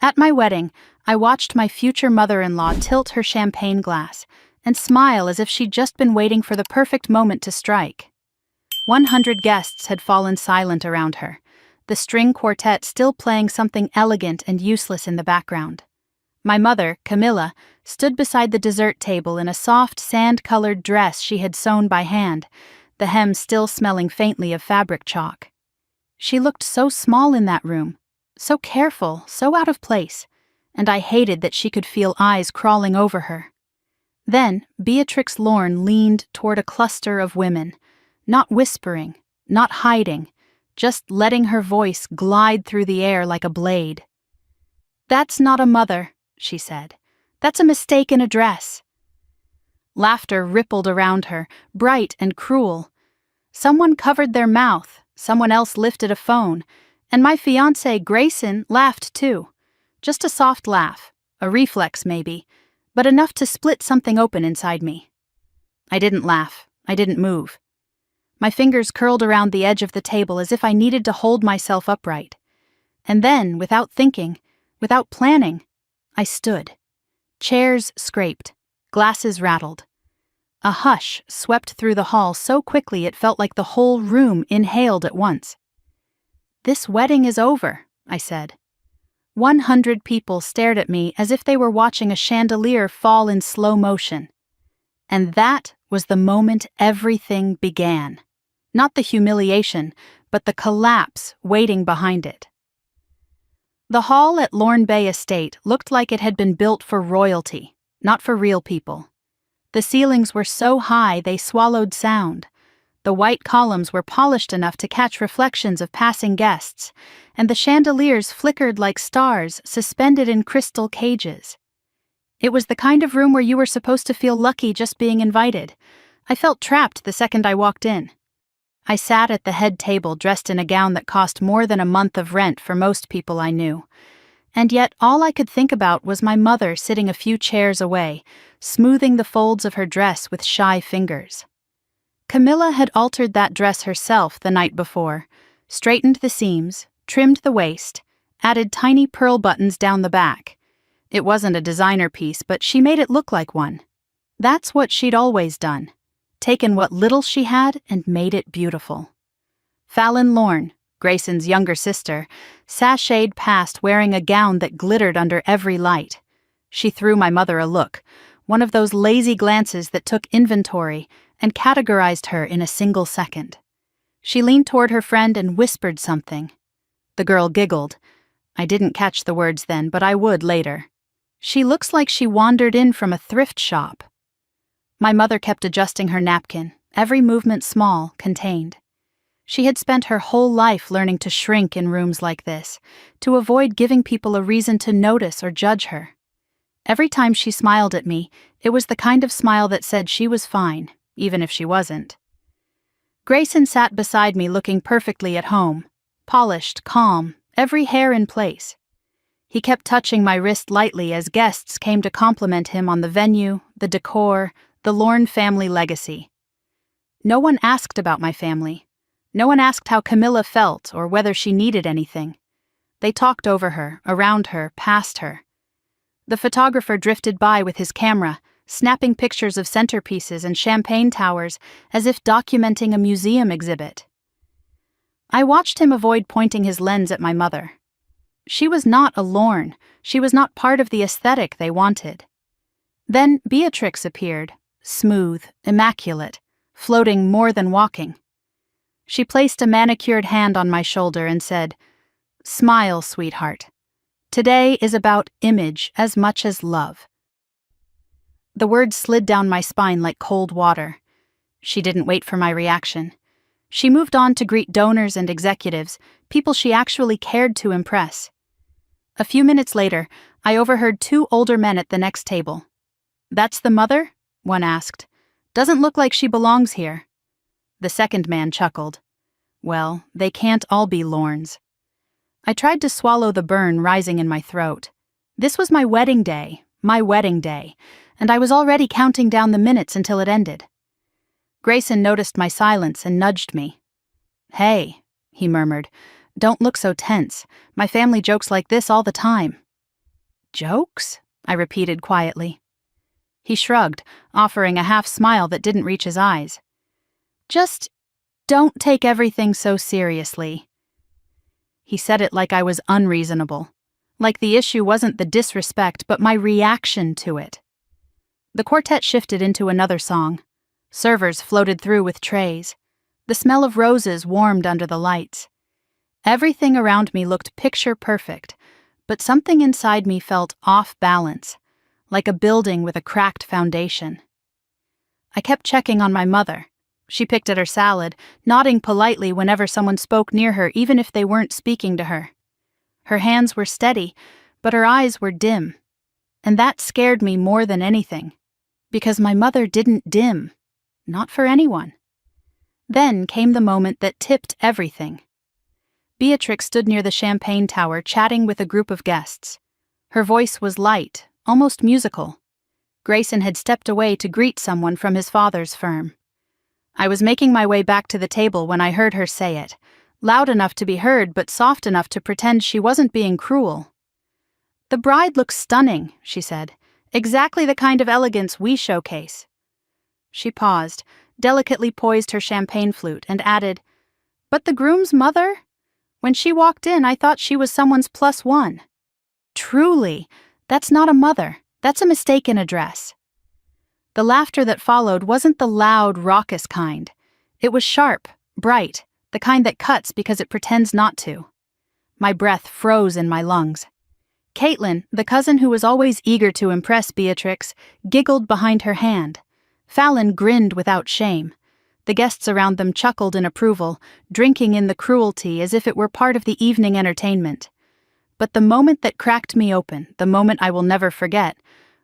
At my wedding, I watched my future mother-in-law tilt her champagne glass and smile as if she'd just been waiting for the perfect moment to strike. 100 guests had fallen silent around her, the string quartet still playing something elegant and useless in the background. My mother, Camilla, stood beside the dessert table in a soft sand-colored dress she had sewn by hand, the hem still smelling faintly of fabric chalk. She looked so small in that room, so careful, so out of place, and I hated that she could feel eyes crawling over her. Then Beatrix Lorne leaned toward a cluster of women, not whispering, not hiding, just letting her voice glide through the air like a blade. "That's not a mother," she said. "That's a mistake in a dress." Laughter rippled around her, bright and cruel. Someone covered their mouth, someone else lifted a phone, and my fiancé, Grayson, laughed too. Just a soft laugh, a reflex maybe, but enough to split something open inside me. I didn't laugh. I didn't move. My fingers curled around the edge of the table as if I needed to hold myself upright. And then, without thinking, without planning, I stood. Chairs scraped. Glasses rattled. A hush swept through the hall so quickly it felt like the whole room inhaled at once. "This wedding is over," I said. 100 people stared at me as if they were watching a chandelier fall in slow motion. And that was the moment everything began. Not the humiliation, but the collapse waiting behind it. The hall at Lorne Bay Estate looked like it had been built for royalty, not for real people. The ceilings were so high they swallowed sound. The white columns were polished enough to catch reflections of passing guests, and the chandeliers flickered like stars suspended in crystal cages. It was the kind of room where you were supposed to feel lucky just being invited. I felt trapped the second I walked in. I sat at the head table dressed in a gown that cost more than a month of rent for most people I knew. And yet all I could think about was my mother sitting a few chairs away, smoothing the folds of her dress with shy fingers. Camilla had altered that dress herself the night before, straightened the seams, trimmed the waist, added tiny pearl buttons down the back. It wasn't a designer piece, but she made it look like one. That's what she'd always done. Taken what little she had and made it beautiful. Fallon Lorne, Grayson's younger sister, sashayed past wearing a gown that glittered under every light. She threw my mother a look, one of those lazy glances that took inventory and categorized her in a single second. She leaned toward her friend and whispered something. The girl giggled. I didn't catch the words then, but I would later. "She looks like she wandered in from a thrift shop." My mother kept adjusting her napkin, every movement small, contained. She had spent her whole life learning to shrink in rooms like this, to avoid giving people a reason to notice or judge her. Every time she smiled at me, it was the kind of smile that said she was fine, even if she wasn't. Grayson sat beside me looking perfectly at home, polished, calm, every hair in place. He kept touching my wrist lightly as guests came to compliment him on the venue, the decor, the Lorne family legacy. No one asked about my family. No one asked how Camilla felt or whether she needed anything. They talked over her, around her, past her. The photographer drifted by with his camera, snapping pictures of centerpieces and champagne towers as if documenting a museum exhibit. I watched him avoid pointing his lens at my mother. She was not a Lorne. She was not part of the aesthetic they wanted. Then Beatrix appeared, smooth, immaculate, floating more than walking. She placed a manicured hand on my shoulder and said, "Smile, sweetheart. Today is about image as much as love." The words slid down my spine like cold water. She didn't wait for my reaction. She moved on to greet donors and executives, people she actually cared to impress. A few minutes later, I overheard 2 older men at the next table. "That's the mother?" one asked. "Doesn't look like she belongs here." The second man chuckled. "Well, they can't all be Lornes." I tried to swallow the burn rising in my throat. This was my wedding day, and I was already counting down the minutes until it ended. Grayson noticed my silence and nudged me. "Hey," he murmured, "don't look so tense. My family jokes like this all the time." Jokes? I repeated quietly. He shrugged, offering a half smile that didn't reach his eyes. Just don't take everything so seriously. He said it like I was unreasonable, like the issue wasn't the disrespect but my reaction to it. The quartet shifted into another song. Servers floated through with trays. The smell of roses warmed under the lights. Everything around me looked picture perfect, but something inside me felt off balance, like a building with a cracked foundation. I kept checking on my mother. She picked at her salad, nodding politely whenever someone spoke near her, even if they weren't speaking to her. Her hands were steady, but her eyes were dim. And that scared me more than anything, because my mother didn't dim, not for anyone. Then came the moment that tipped everything. Beatrix stood near the champagne tower chatting with a group of guests. Her voice was light, almost musical. Grayson had stepped away to greet someone from his father's firm. I was making my way back to the table when I heard her say it, loud enough to be heard but soft enough to pretend she wasn't being cruel. "The bride looks stunning," she said. "Exactly the kind of elegance we showcase." She paused, delicately poised her champagne flute, and added, "But the groom's mother? When she walked in, I thought she was someone's +1. Truly, that's not a mother. That's a mistaken address." The laughter that followed wasn't the loud, raucous kind. It was sharp, bright, the kind that cuts because it pretends not to. My breath froze in my lungs. Caitlin, the cousin who was always eager to impress Beatrix, giggled behind her hand. Fallon grinned without shame. The guests around them chuckled in approval, drinking in the cruelty as if it were part of the evening entertainment. But the moment that cracked me open, the moment I will never forget,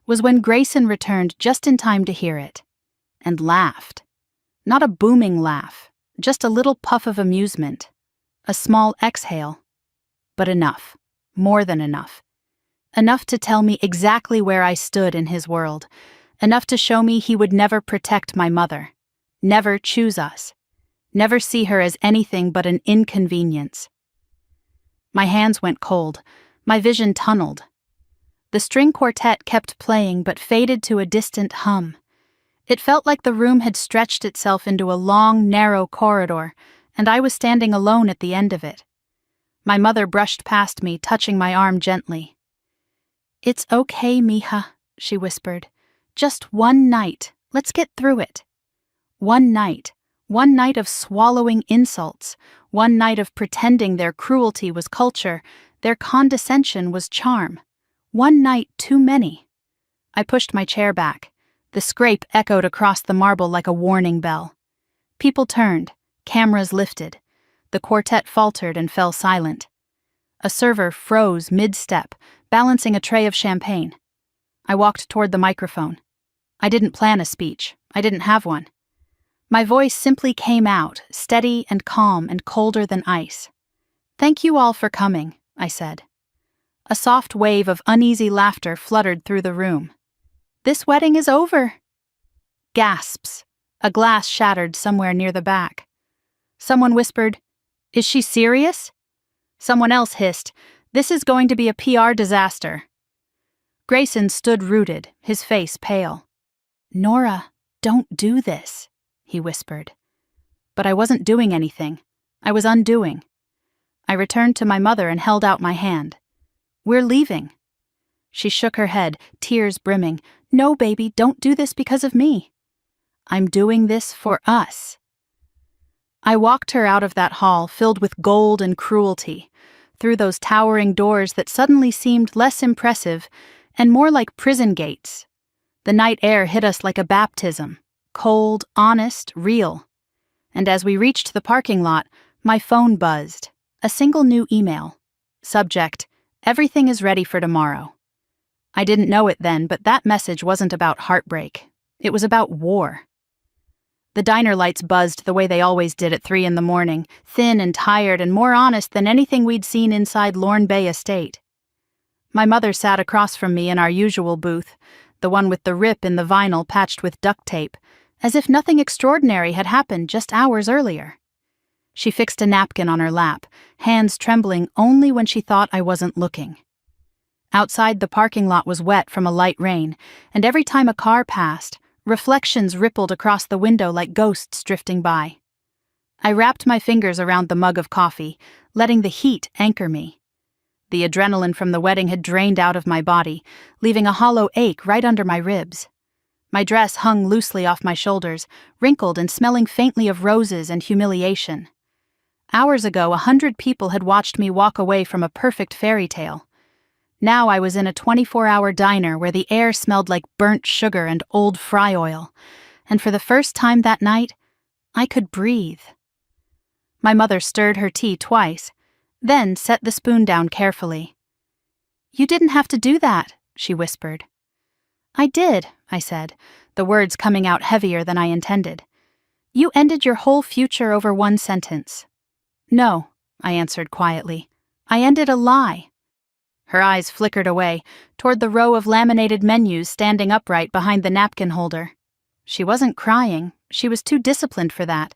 was when Grayson returned just in time to hear it. And laughed. Not a booming laugh, just a little puff of amusement. A small exhale. But enough. More than enough. Enough to tell me exactly where I stood in his world. Enough to show me he would never protect my mother. Never choose us. Never see her as anything but an inconvenience. My hands went cold. My vision tunneled. The string quartet kept playing but faded to a distant hum. It felt like the room had stretched itself into a long, narrow corridor, and I was standing alone at the end of it. My mother brushed past me, touching my arm gently. "It's okay, mija," she whispered. "Just one night. Let's get through it." One night of swallowing insults, one night of pretending their cruelty was culture, their condescension was charm. One night too many. I pushed my chair back. The scrape echoed across the marble like a warning bell. People turned, cameras lifted. The quartet faltered and fell silent. A server froze mid-step, balancing a tray of champagne. I walked toward the microphone. I didn't plan a speech. I didn't have one. My voice simply came out, steady and calm and colder than ice. "Thank you all for coming," I said. A soft wave of uneasy laughter fluttered through the room. "This wedding is over." Gasps. A glass shattered somewhere near the back. Someone whispered, "Is she serious?" Someone else hissed, "This is going to be a PR disaster." Grayson stood rooted, his face pale. "Nora, don't do this," he whispered. But I wasn't doing anything. I was undoing. I returned to my mother and held out my hand. "We're leaving." She shook her head, tears brimming. "No, baby, don't do this because of me. I'm doing this for us." I walked her out of that hall filled with gold and cruelty, through those towering doors that suddenly seemed less impressive and more like prison gates. The night air hit us like a baptism, cold, honest, real. And as we reached the parking lot, my phone buzzed. A single new email. Subject, "Everything is ready for tomorrow." I didn't know it then, but that message wasn't about heartbreak. It was about war. The diner lights buzzed the way they always did at 3 a.m, thin and tired and more honest than anything we'd seen inside Lorne Bay Estate. My mother sat across from me in our usual booth, the one with the rip in the vinyl patched with duct tape, as if nothing extraordinary had happened just hours earlier. She fixed a napkin on her lap, hands trembling only when she thought I wasn't looking. Outside, the parking lot was wet from a light rain, and every time a car passed, reflections rippled across the window like ghosts drifting by. I wrapped my fingers around the mug of coffee, letting the heat anchor me. The adrenaline from the wedding had drained out of my body, leaving a hollow ache right under my ribs. My dress hung loosely off my shoulders, wrinkled and smelling faintly of roses and humiliation. Hours ago, 100 people had watched me walk away from a perfect fairy tale. Now I was in a 24-hour diner where the air smelled like burnt sugar and old fry oil, and for the first time that night, I could breathe. My mother stirred her tea twice, then set the spoon down carefully. "You didn't have to do that," she whispered. "I did," I said, the words coming out heavier than I intended. "You ended your whole future over one sentence." "No," I answered quietly. "I ended a lie." Her eyes flickered away, toward the row of laminated menus standing upright behind the napkin holder. She wasn't crying, she was too disciplined for that,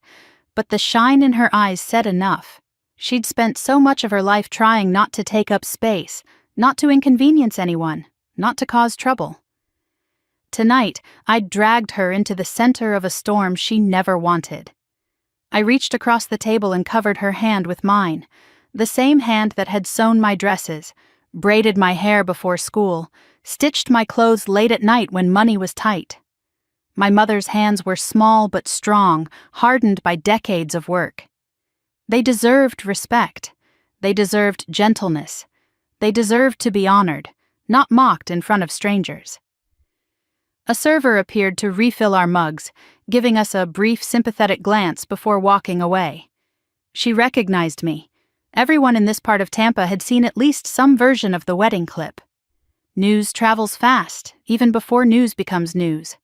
but the shine in her eyes said enough. She'd spent so much of her life trying not to take up space, not to inconvenience anyone, not to cause trouble. Tonight, I'd dragged her into the center of a storm she never wanted. I reached across the table and covered her hand with mine, the same hand that had sewn my dresses, braided my hair before school, stitched my clothes late at night when money was tight. My mother's hands were small but strong, hardened by decades of work. They deserved respect. They deserved gentleness. They deserved to be honored, not mocked in front of strangers. A server appeared to refill our mugs, giving us a brief sympathetic glance before walking away. She recognized me. Everyone in this part of Tampa had seen at least some version of the wedding clip. News travels fast, even before news becomes news.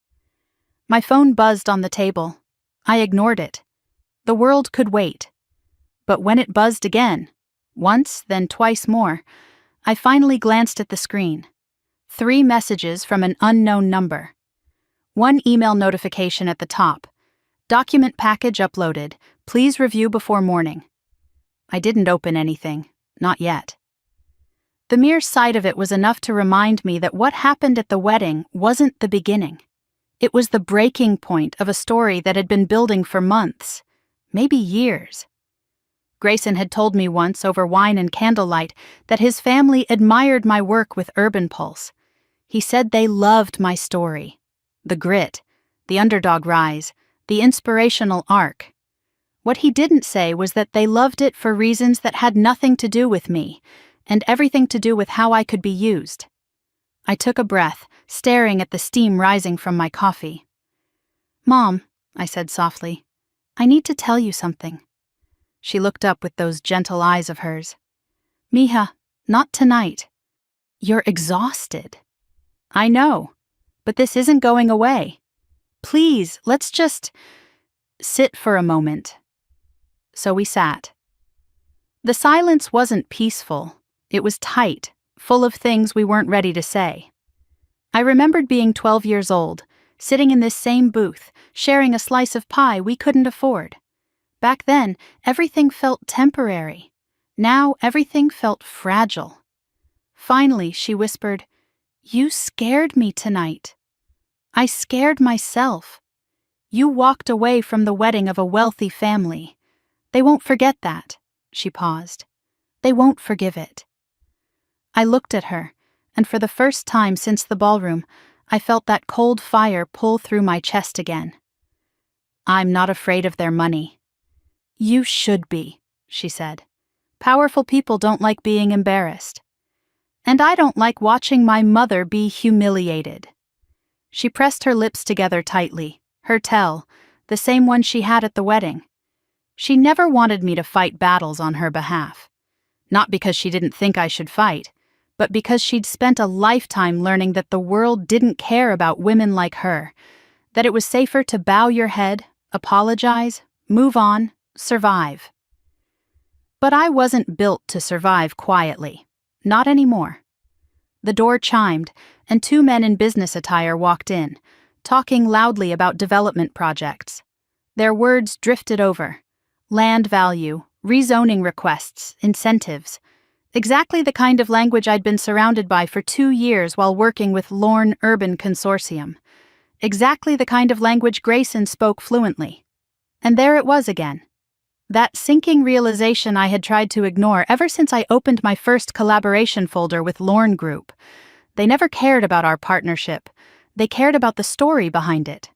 My phone buzzed on the table. I ignored it. The world could wait. But when it buzzed again, once, then twice more, I finally glanced at the screen. 3 messages from an unknown number. 1 email notification at the top. "Document package uploaded. Please review before morning." I didn't open anything, not yet. The mere sight of it was enough to remind me that what happened at the wedding wasn't the beginning. It was the breaking point of a story that had been building for months, maybe years. Grayson had told me once over wine and candlelight that his family admired my work with Urban Pulse. He said they loved my story. The grit, the underdog rise, the inspirational arc. What he didn't say was that they loved it for reasons that had nothing to do with me, and everything to do with how I could be used. I took a breath, staring at the steam rising from my coffee. "Mom," I said softly, "I need to tell you something." She looked up with those gentle eyes of hers. "Mija, not tonight. You're exhausted." "I know, but this isn't going away. Please, let's just sit for a moment." So we sat. The silence wasn't peaceful. It was tight, full of things we weren't ready to say. I remembered being 12 years old, sitting in this same booth, sharing a slice of pie we couldn't afford. Back then, everything felt temporary. Now everything felt fragile. Finally, she whispered, "You scared me tonight." "I scared myself. You walked away from the wedding of a wealthy family. They won't forget that." She paused. "They won't forgive it." I looked at her, and for the first time since the ballroom, I felt that cold fire pull through my chest again. "I'm not afraid of their money." "You should be," she said. "Powerful people don't like being embarrassed. And I don't like watching my mother be humiliated." She pressed her lips together tightly, her tell, the same one she had at the wedding. She never wanted me to fight battles on her behalf. Not because she didn't think I should fight, but because she'd spent a lifetime learning that the world didn't care about women like her, that it was safer to bow your head, apologize, move on, survive. But I wasn't built to survive quietly. Not anymore. The door chimed, and 2 men in business attire walked in, talking loudly about development projects. Their words drifted over. Land value, rezoning requests, incentives. Exactly the kind of language I'd been surrounded by for 2 years while working with Lorne Urban Consortium. Exactly the kind of language Grayson spoke fluently. And there it was again. That sinking realization I had tried to ignore ever since I opened my first collaboration folder with Lorne Group. They never cared about our partnership. They cared about the story behind it.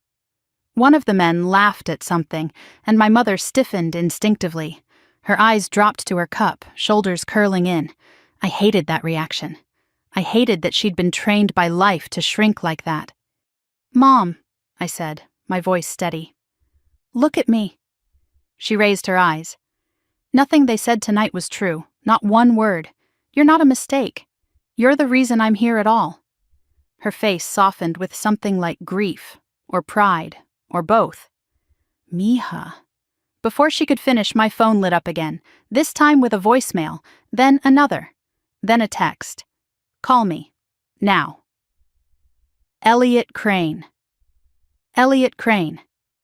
One of the men laughed at something, and my mother stiffened instinctively. Her eyes dropped to her cup, shoulders curling in. I hated that reaction. I hated that she'd been trained by life to shrink like that. "Mom," I said, my voice steady. "Look at me." She raised her eyes. "Nothing they said tonight was true, not one word. You're not a mistake. You're the reason I'm here at all." Her face softened with something like grief, or pride, or both. Mija. Before she could finish, my phone lit up again, this time with a voicemail, then another, then a text. "Call me. Now." Elliot Crane. Elliot Crane,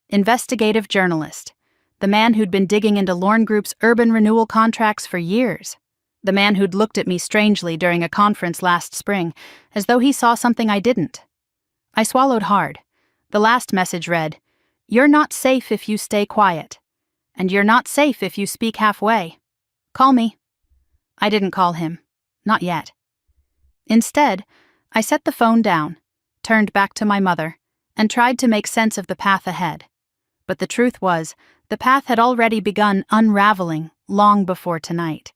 investigative journalist. The man who'd been digging into Lorne Group's urban renewal contracts for years. The man who'd looked at me strangely during a conference last spring, as though he saw something I didn't. I swallowed hard. The last message read, "You're not safe if you stay quiet. And you're not safe if you speak halfway. Call me." I didn't call him. Not yet. Instead, I set the phone down, turned back to my mother, and tried to make sense of the path ahead. But the truth was, the path had already begun unraveling long before tonight.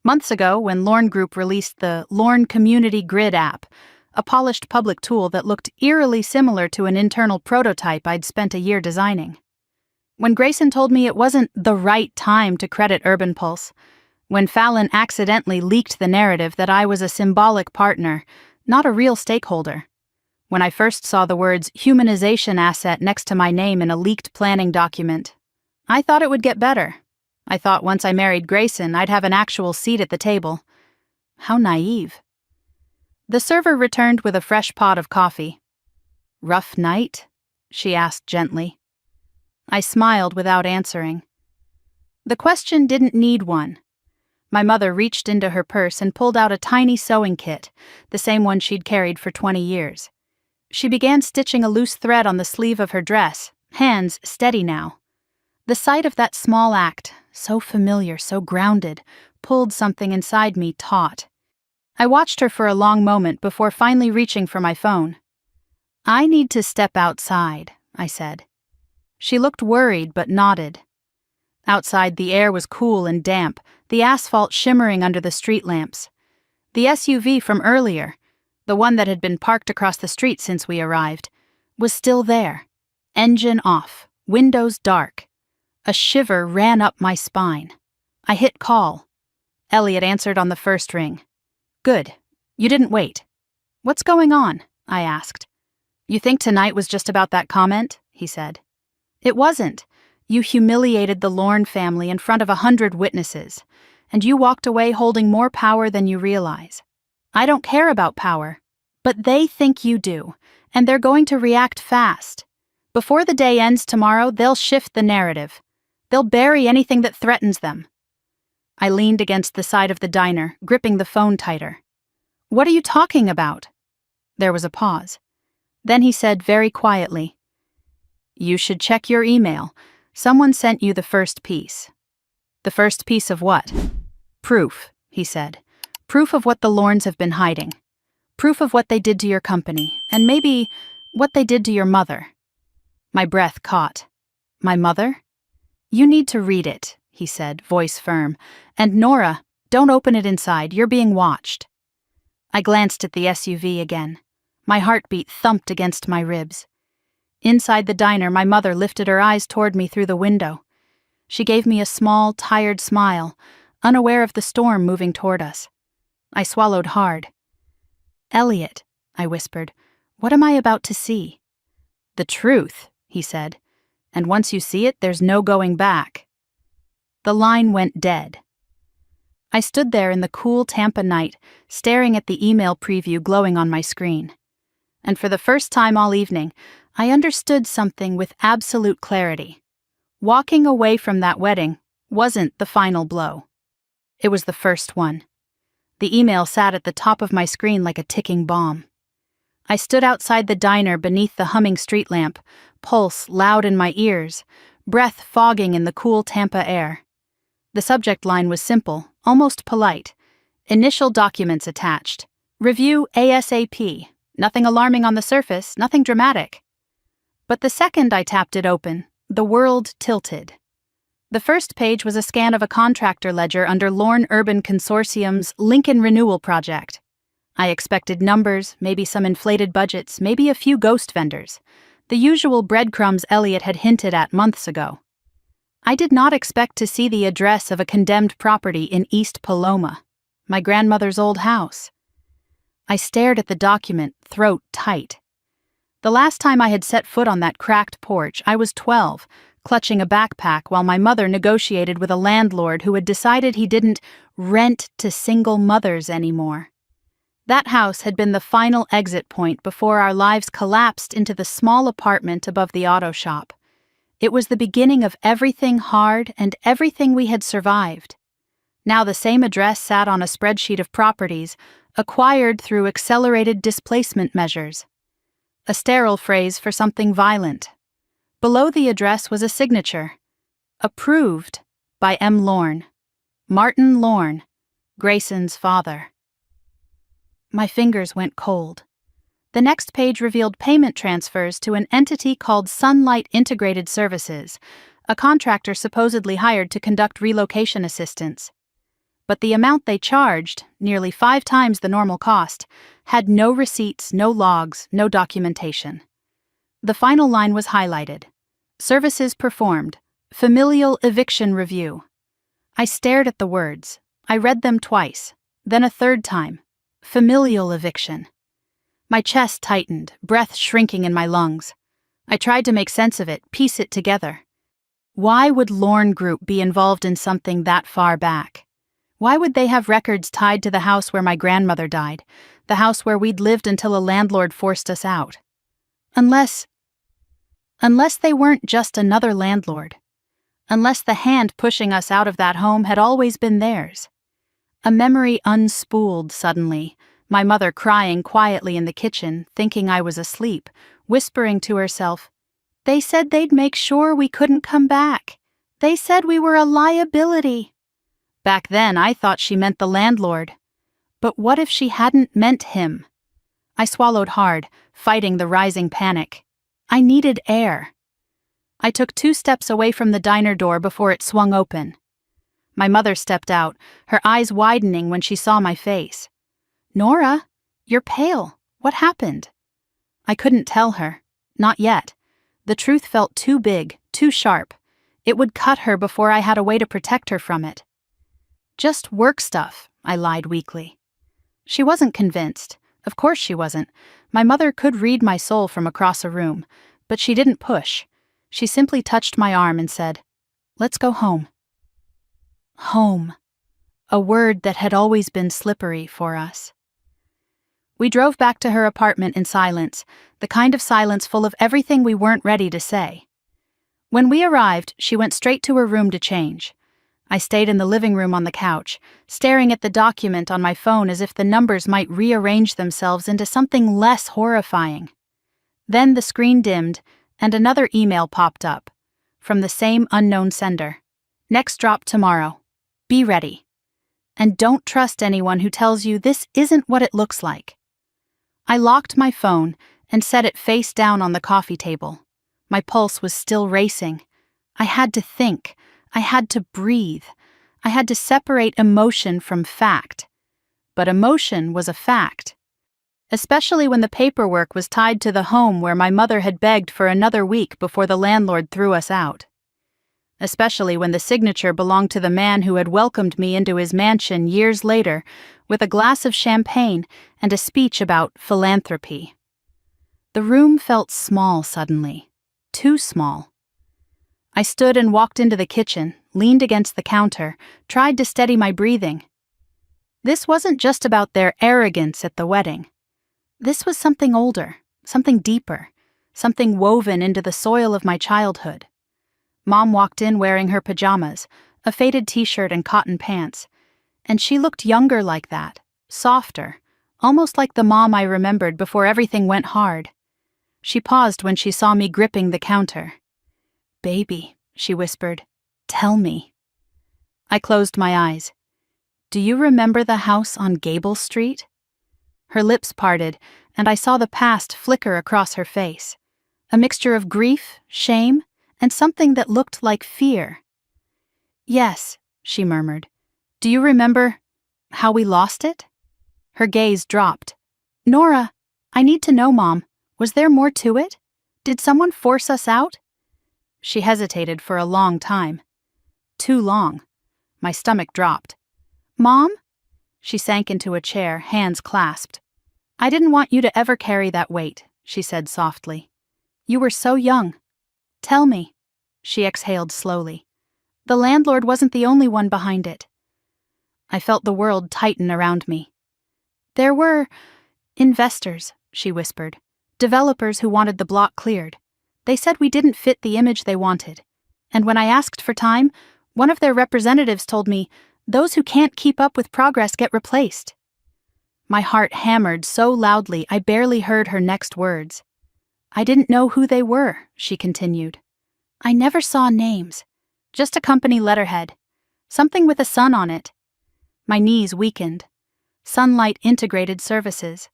Months ago, when Lorne Group released the Lorne Community Grid app, a polished public tool that looked eerily similar to an internal prototype I'd spent a year designing. When Grayson told me it wasn't the right time to credit Urban Pulse, when Fallon accidentally leaked the narrative that I was a symbolic partner, not a real stakeholder, when I first saw the words humanization asset next to my name in a leaked planning document, I thought it would get better. I thought once I married Grayson, I'd have an actual seat at the table. How naive. The server returned with a fresh pot of coffee. "Rough night?" she asked gently. I smiled without answering. The question didn't need one. My mother reached into her purse and pulled out a tiny sewing kit, the same one she'd carried for 20 years. She began stitching a loose thread on the sleeve of her dress, hands steady now. The sight of that small act, so familiar, so grounded, pulled something inside me taut. I watched her for a long moment before finally reaching for my phone. "I need to step outside," I said. She looked worried but nodded. Outside, the air was cool and damp, the asphalt shimmering under the street lamps. The SUV from earlier, the one that had been parked across the street since we arrived, was still there. Engine off, windows dark. A shiver ran up my spine. I hit call. Elliot answered on the first ring. "Good. You didn't wait." "What's going on?" I asked. "You think tonight was just about that comment?" he said. "It wasn't. You humiliated the Lorne family in front of 100 witnesses, and you walked away holding more power than you realize. I don't care about power, but they think you do, and they're going to react fast. Before the day ends tomorrow, they'll shift the narrative. They'll bury anything that threatens them." I leaned against the side of the diner, gripping the phone tighter. "What are you talking about?" There was a pause. Then he said very quietly, "You should check your email. Someone sent you the first piece." "The first piece of what?" "Proof," he said. "Proof of what the Lornes have been hiding. Proof of what they did to your company, and maybe what they did to your mother." My breath caught. "My mother?" "You need to read it," he said, voice firm. "And Nora, don't open it inside, you're being watched." I glanced at the SUV again. My heartbeat thumped against my ribs. Inside the diner, my mother lifted her eyes toward me through the window. She gave me a small, tired smile, unaware of the storm moving toward us. I swallowed hard. "Elliot," I whispered, "what am I about to see?" "The truth," he said. "And once you see it, there's no going back." The line went dead. I stood there in the cool Tampa night, staring at the email preview glowing on my screen. And for the first time all evening, I understood something with absolute clarity. Walking away from that wedding wasn't the final blow. It was the first one. The email sat at the top of my screen like a ticking bomb. I stood outside the diner beneath the humming street lamp, pulse loud in my ears, breath fogging in the cool Tampa air. The subject line was simple, almost polite. Initial documents attached. Review ASAP. Nothing alarming on the surface, nothing dramatic. But the second I tapped it open, the world tilted. The first page was a scan of a contractor ledger under Lorne Urban Consortium's Lincoln Renewal Project. I expected numbers, maybe some inflated budgets, maybe a few ghost vendors. The usual breadcrumbs Elliot had hinted at months ago. I did not expect to see the address of a condemned property in East Paloma, my grandmother's old house. I stared at the document, throat tight. The last time I had set foot on that cracked porch, I was 12, clutching a backpack while my mother negotiated with a landlord who had decided he didn't rent to single mothers anymore. That house had been the final exit point before our lives collapsed into the small apartment above the auto shop. It was the beginning of everything hard and everything we had survived. Now the same address sat on a spreadsheet of properties, acquired through accelerated displacement measures. A sterile phrase for something violent. Below the address was a signature. Approved by M. Lorne. Martin Lorne, Grayson's father. My fingers went cold. The next page revealed payment transfers to an entity called Sunlight Integrated Services, a contractor supposedly hired to conduct relocation assistance. But the amount they charged, nearly 5 times the normal cost, had no receipts, no logs, no documentation. The final line was highlighted. Services performed. Familial eviction review. I stared at the words. I read them twice, then a third time. Familial eviction. My chest tightened, breath shrinking in my lungs. I tried to make sense of it, piece it together. Why would Lorne Group be involved in something that far back? Why would they have records tied to the house where my grandmother died, the house where we'd lived until a landlord forced us out? Unless they weren't just another landlord. Unless the hand pushing us out of that home had always been theirs. A memory unspooled suddenly, my mother crying quietly in the kitchen, thinking I was asleep, whispering to herself, "They said they'd make sure we couldn't come back. They said we were a liability." Back then, I thought she meant the landlord. But what if she hadn't meant him? I swallowed hard, fighting the rising panic. I needed air. I took 2 steps away from the diner door before it swung open. My mother stepped out, her eyes widening when she saw my face. "Nora, you're pale. What happened?" I couldn't tell her. Not yet. The truth felt too big, too sharp. It would cut her before I had a way to protect her from it. "Just work stuff," I lied weakly. She wasn't convinced. Of course she wasn't. My mother could read my soul from across a room, but she didn't push. She simply touched my arm and said, "Let's go home." Home. A word that had always been slippery for us. We drove back to her apartment in silence, the kind of silence full of everything we weren't ready to say. When we arrived, she went straight to her room to change. I stayed in the living room on the couch, staring at the document on my phone as if the numbers might rearrange themselves into something less horrifying. Then the screen dimmed, and another email popped up, from the same unknown sender. "Next drop tomorrow. Be ready. And don't trust anyone who tells you this isn't what it looks like." I locked my phone and set it face down on the coffee table. My pulse was still racing. I had to think. I had to breathe. I had to separate emotion from fact. But emotion was a fact. Especially when the paperwork was tied to the home where my mother had begged for another week before the landlord threw us out. Especially when the signature belonged to the man who had welcomed me into his mansion years later with a glass of champagne and a speech about philanthropy. The room felt small suddenly. Too small. I stood and walked into the kitchen, leaned against the counter, tried to steady my breathing. This wasn't just about their arrogance at the wedding. This was something older, something deeper, something woven into the soil of my childhood. Mom walked in wearing her pajamas, a faded t-shirt and cotton pants, and she looked younger like that, softer, almost like the mom I remembered before everything went hard. She paused when she saw me gripping the counter. "Baby," she whispered, "tell me." I closed my eyes. "Do you remember the house on Gable Street?" Her lips parted, and I saw the past flicker across her face. A mixture of grief, shame, and something that looked like fear. "Yes," she murmured. "Do you remember how we lost it?" Her gaze dropped. "Nora, I need to know, Mom. Was there more to it? Did someone force us out?" She hesitated for a long time. Too long. My stomach dropped. "Mom?" She sank into a chair, hands clasped. "I didn't want you to ever carry that weight," she said softly. "You were so young. Tell me." She exhaled slowly. "The landlord wasn't the only one behind it." I felt the world tighten around me. "There were investors," she whispered. "Developers who wanted the block cleared. They said we didn't fit the image they wanted. And when I asked for time, one of their representatives told me, 'Those who can't keep up with progress get replaced.'" My heart hammered so loudly I barely heard her next words. "I didn't know who they were," she continued. "I never saw names. Just a company letterhead. Something with a sun on it." My knees weakened. Sunlight Integrated Services.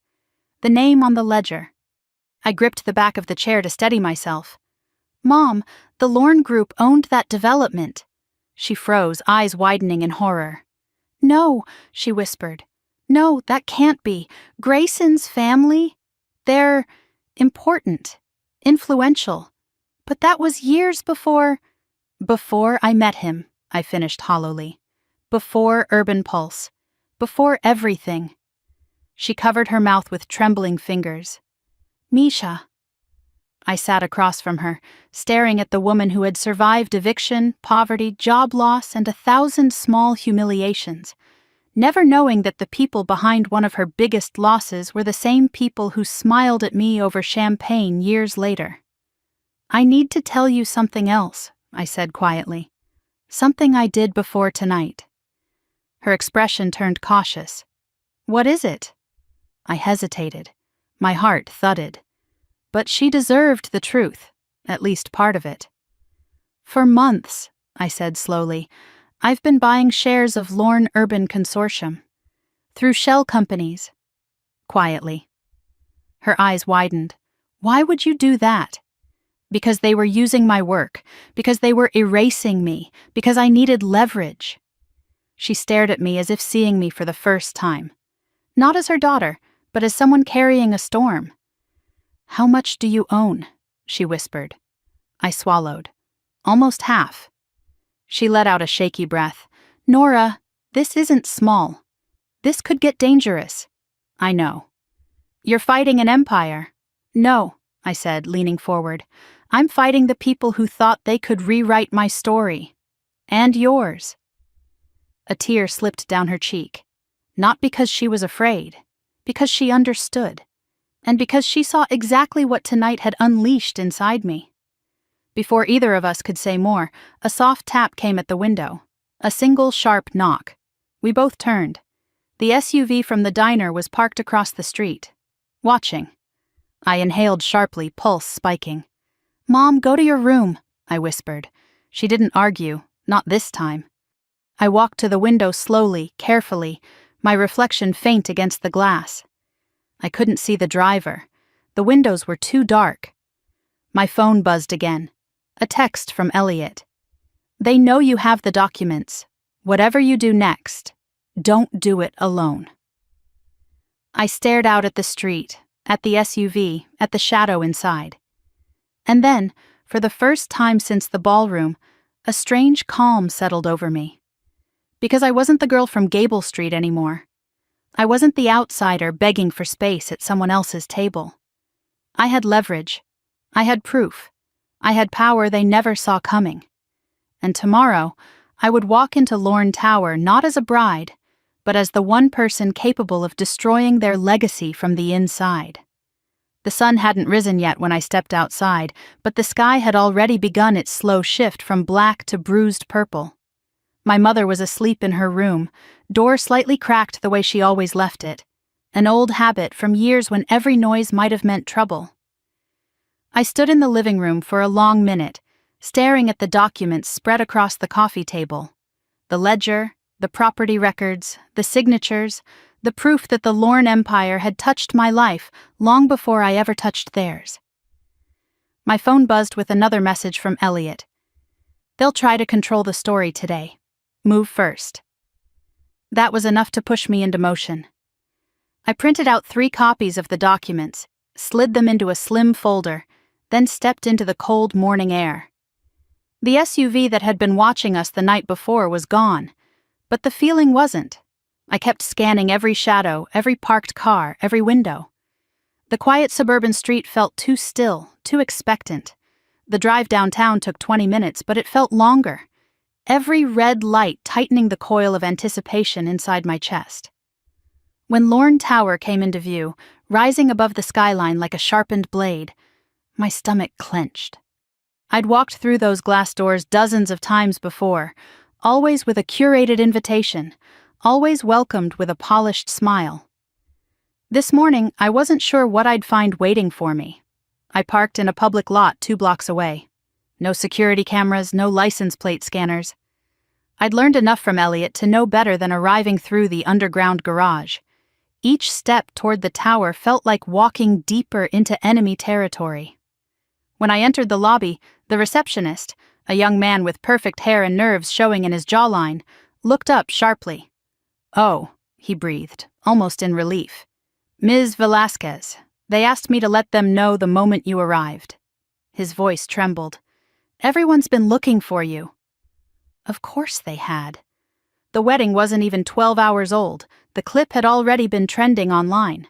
The name on the ledger. I gripped the back of the chair to steady myself. "Mom, the Lorne Group owned that development." She froze, eyes widening in horror. "No," she whispered. "No, that can't be. Grayson's family? They're important, influential. But that was years before—" "Before I met him," I finished hollowly. "Before Urban Pulse. Before everything." She covered her mouth with trembling fingers. "Misha." I sat across from her, staring at the woman who had survived eviction, poverty, job loss, and 1,000 small humiliations, never knowing that the people behind one of her biggest losses were the same people who smiled at me over champagne years later. "I need to tell you something else," I said quietly. "Something I did before tonight." Her expression turned cautious. "What is it?" I hesitated. My heart thudded. But she deserved the truth, at least part of it. "For months," I said slowly, "I've been buying shares of Lorne Urban Consortium. Through shell companies." Quietly. Her eyes widened. "Why would you do that?" "Because they were using my work, because they were erasing me, because I needed leverage." She stared at me as if seeing me for the first time. Not as her daughter, but as someone carrying a storm. "How much do you own?" she whispered. I swallowed. "Almost half." She let out a shaky breath. "Nora, this isn't small. This could get dangerous." "I know." "You're fighting an empire." "No," I said, leaning forward. "I'm fighting the people who thought they could rewrite my story. And yours." A tear slipped down her cheek. Not because she was afraid, because she understood. And because she saw exactly what tonight had unleashed inside me. Before either of us could say more, a soft tap came at the window. A single sharp knock. We both turned. The SUV from the diner was parked across the street. Watching. I inhaled sharply, pulse spiking. "Mom, go to your room," I whispered. She didn't argue, not this time. I walked to the window slowly, carefully, my reflection faint against the glass. I couldn't see the driver. The windows were too dark. My phone buzzed again. A text from Elliot. "They know you have the documents. Whatever you do next, don't do it alone." I stared out at the street, at the SUV, at the shadow inside. And then, for the first time since the ballroom, a strange calm settled over me. Because I wasn't the girl from Gable Street anymore. I wasn't the outsider begging for space at someone else's table. I had leverage. I had proof. I had power they never saw coming. And tomorrow, I would walk into Lorne Tower not as a bride, but as the one person capable of destroying their legacy from the inside. The sun hadn't risen yet when I stepped outside, but the sky had already begun its slow shift from black to bruised purple. My mother was asleep in her room, door slightly cracked the way she always left it, an old habit from years when every noise might have meant trouble. I stood in the living room for a long minute, staring at the documents spread across the coffee table. The ledger, the property records, the signatures, the proof that the Lorne Empire had touched my life long before I ever touched theirs. My phone buzzed with another message from Elliot. They'll try to control the story today. Move first. That was enough to push me into motion. I printed out 3 copies of the documents, slid them into a slim folder, then stepped into the cold morning air. The SUV that had been watching us the night before was gone, but the feeling wasn't. I kept scanning every shadow, every parked car, every window. The quiet suburban street felt too still, too expectant. The drive downtown took 20 minutes, but it felt longer. Every red light tightening the coil of anticipation inside my chest. When Lorne Tower came into view, rising above the skyline like a sharpened blade, my stomach clenched. I'd walked through those glass doors dozens of times before, always with a curated invitation, always welcomed with a polished smile. This morning, I wasn't sure what I'd find waiting for me. I parked in a public lot 2 blocks away. No security cameras, no license plate scanners. I'd learned enough from Elliot to know better than arriving through the underground garage. Each step toward the tower felt like walking deeper into enemy territory. When I entered the lobby, the receptionist, a young man with perfect hair and nerves showing in his jawline, looked up sharply. "Oh," he breathed, almost in relief. "Ms. Velasquez, they asked me to let them know the moment you arrived." His voice trembled. "Everyone's been looking for you." Of course they had. The wedding wasn't even 12 hours old. The clip had already been trending online.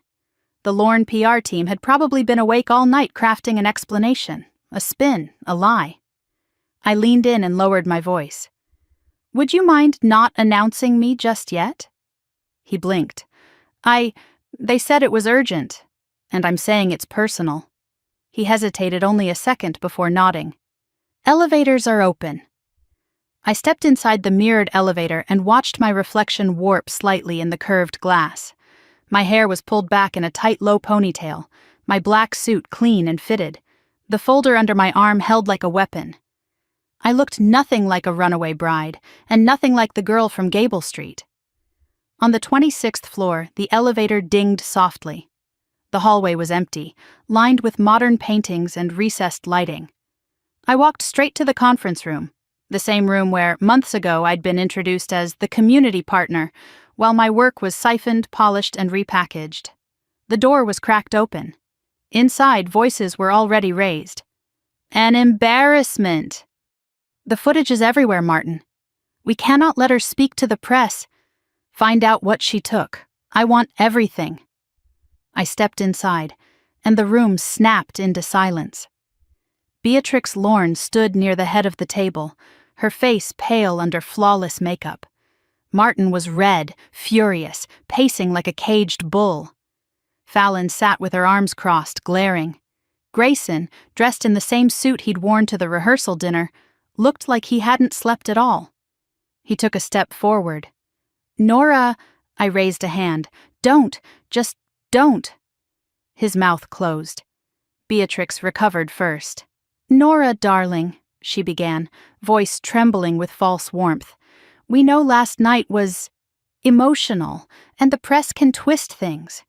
The Lorne PR team had probably been awake all night crafting an explanation, a spin, a lie. I leaned in and lowered my voice. "Would you mind not announcing me just yet?" He blinked. They said it was urgent, and I'm saying it's personal." He hesitated only a second before nodding. "Elevators are open." I stepped inside the mirrored elevator and watched my reflection warp slightly in the curved glass. My hair was pulled back in a tight low ponytail, my black suit clean and fitted, the folder under my arm held like a weapon. I looked nothing like a runaway bride, and nothing like the girl from Gable Street. On the 26th floor, the elevator dinged softly. The hallway was empty, lined with modern paintings and recessed lighting. I walked straight to the conference room, the same room where, months ago, I'd been introduced as the community partner, while my work was siphoned, polished, and repackaged. The door was cracked open. Inside, voices were already raised. "An embarrassment!" "The footage is everywhere, Martin. We cannot let her speak to the press. Find out what she took. I want everything." I stepped inside, and the room snapped into silence. Beatrix Lorne stood near the head of the table, her face pale under flawless makeup. Martin was red, furious, pacing like a caged bull. Fallon sat with her arms crossed, glaring. Grayson, dressed in the same suit he'd worn to the rehearsal dinner, looked like he hadn't slept at all. He took a step forward. "Nora," I raised a hand. Just don't." His mouth closed. Beatrix recovered first. "Nora, darling," she began, voice trembling with false warmth. "We know last night was emotional, and the press can twist things.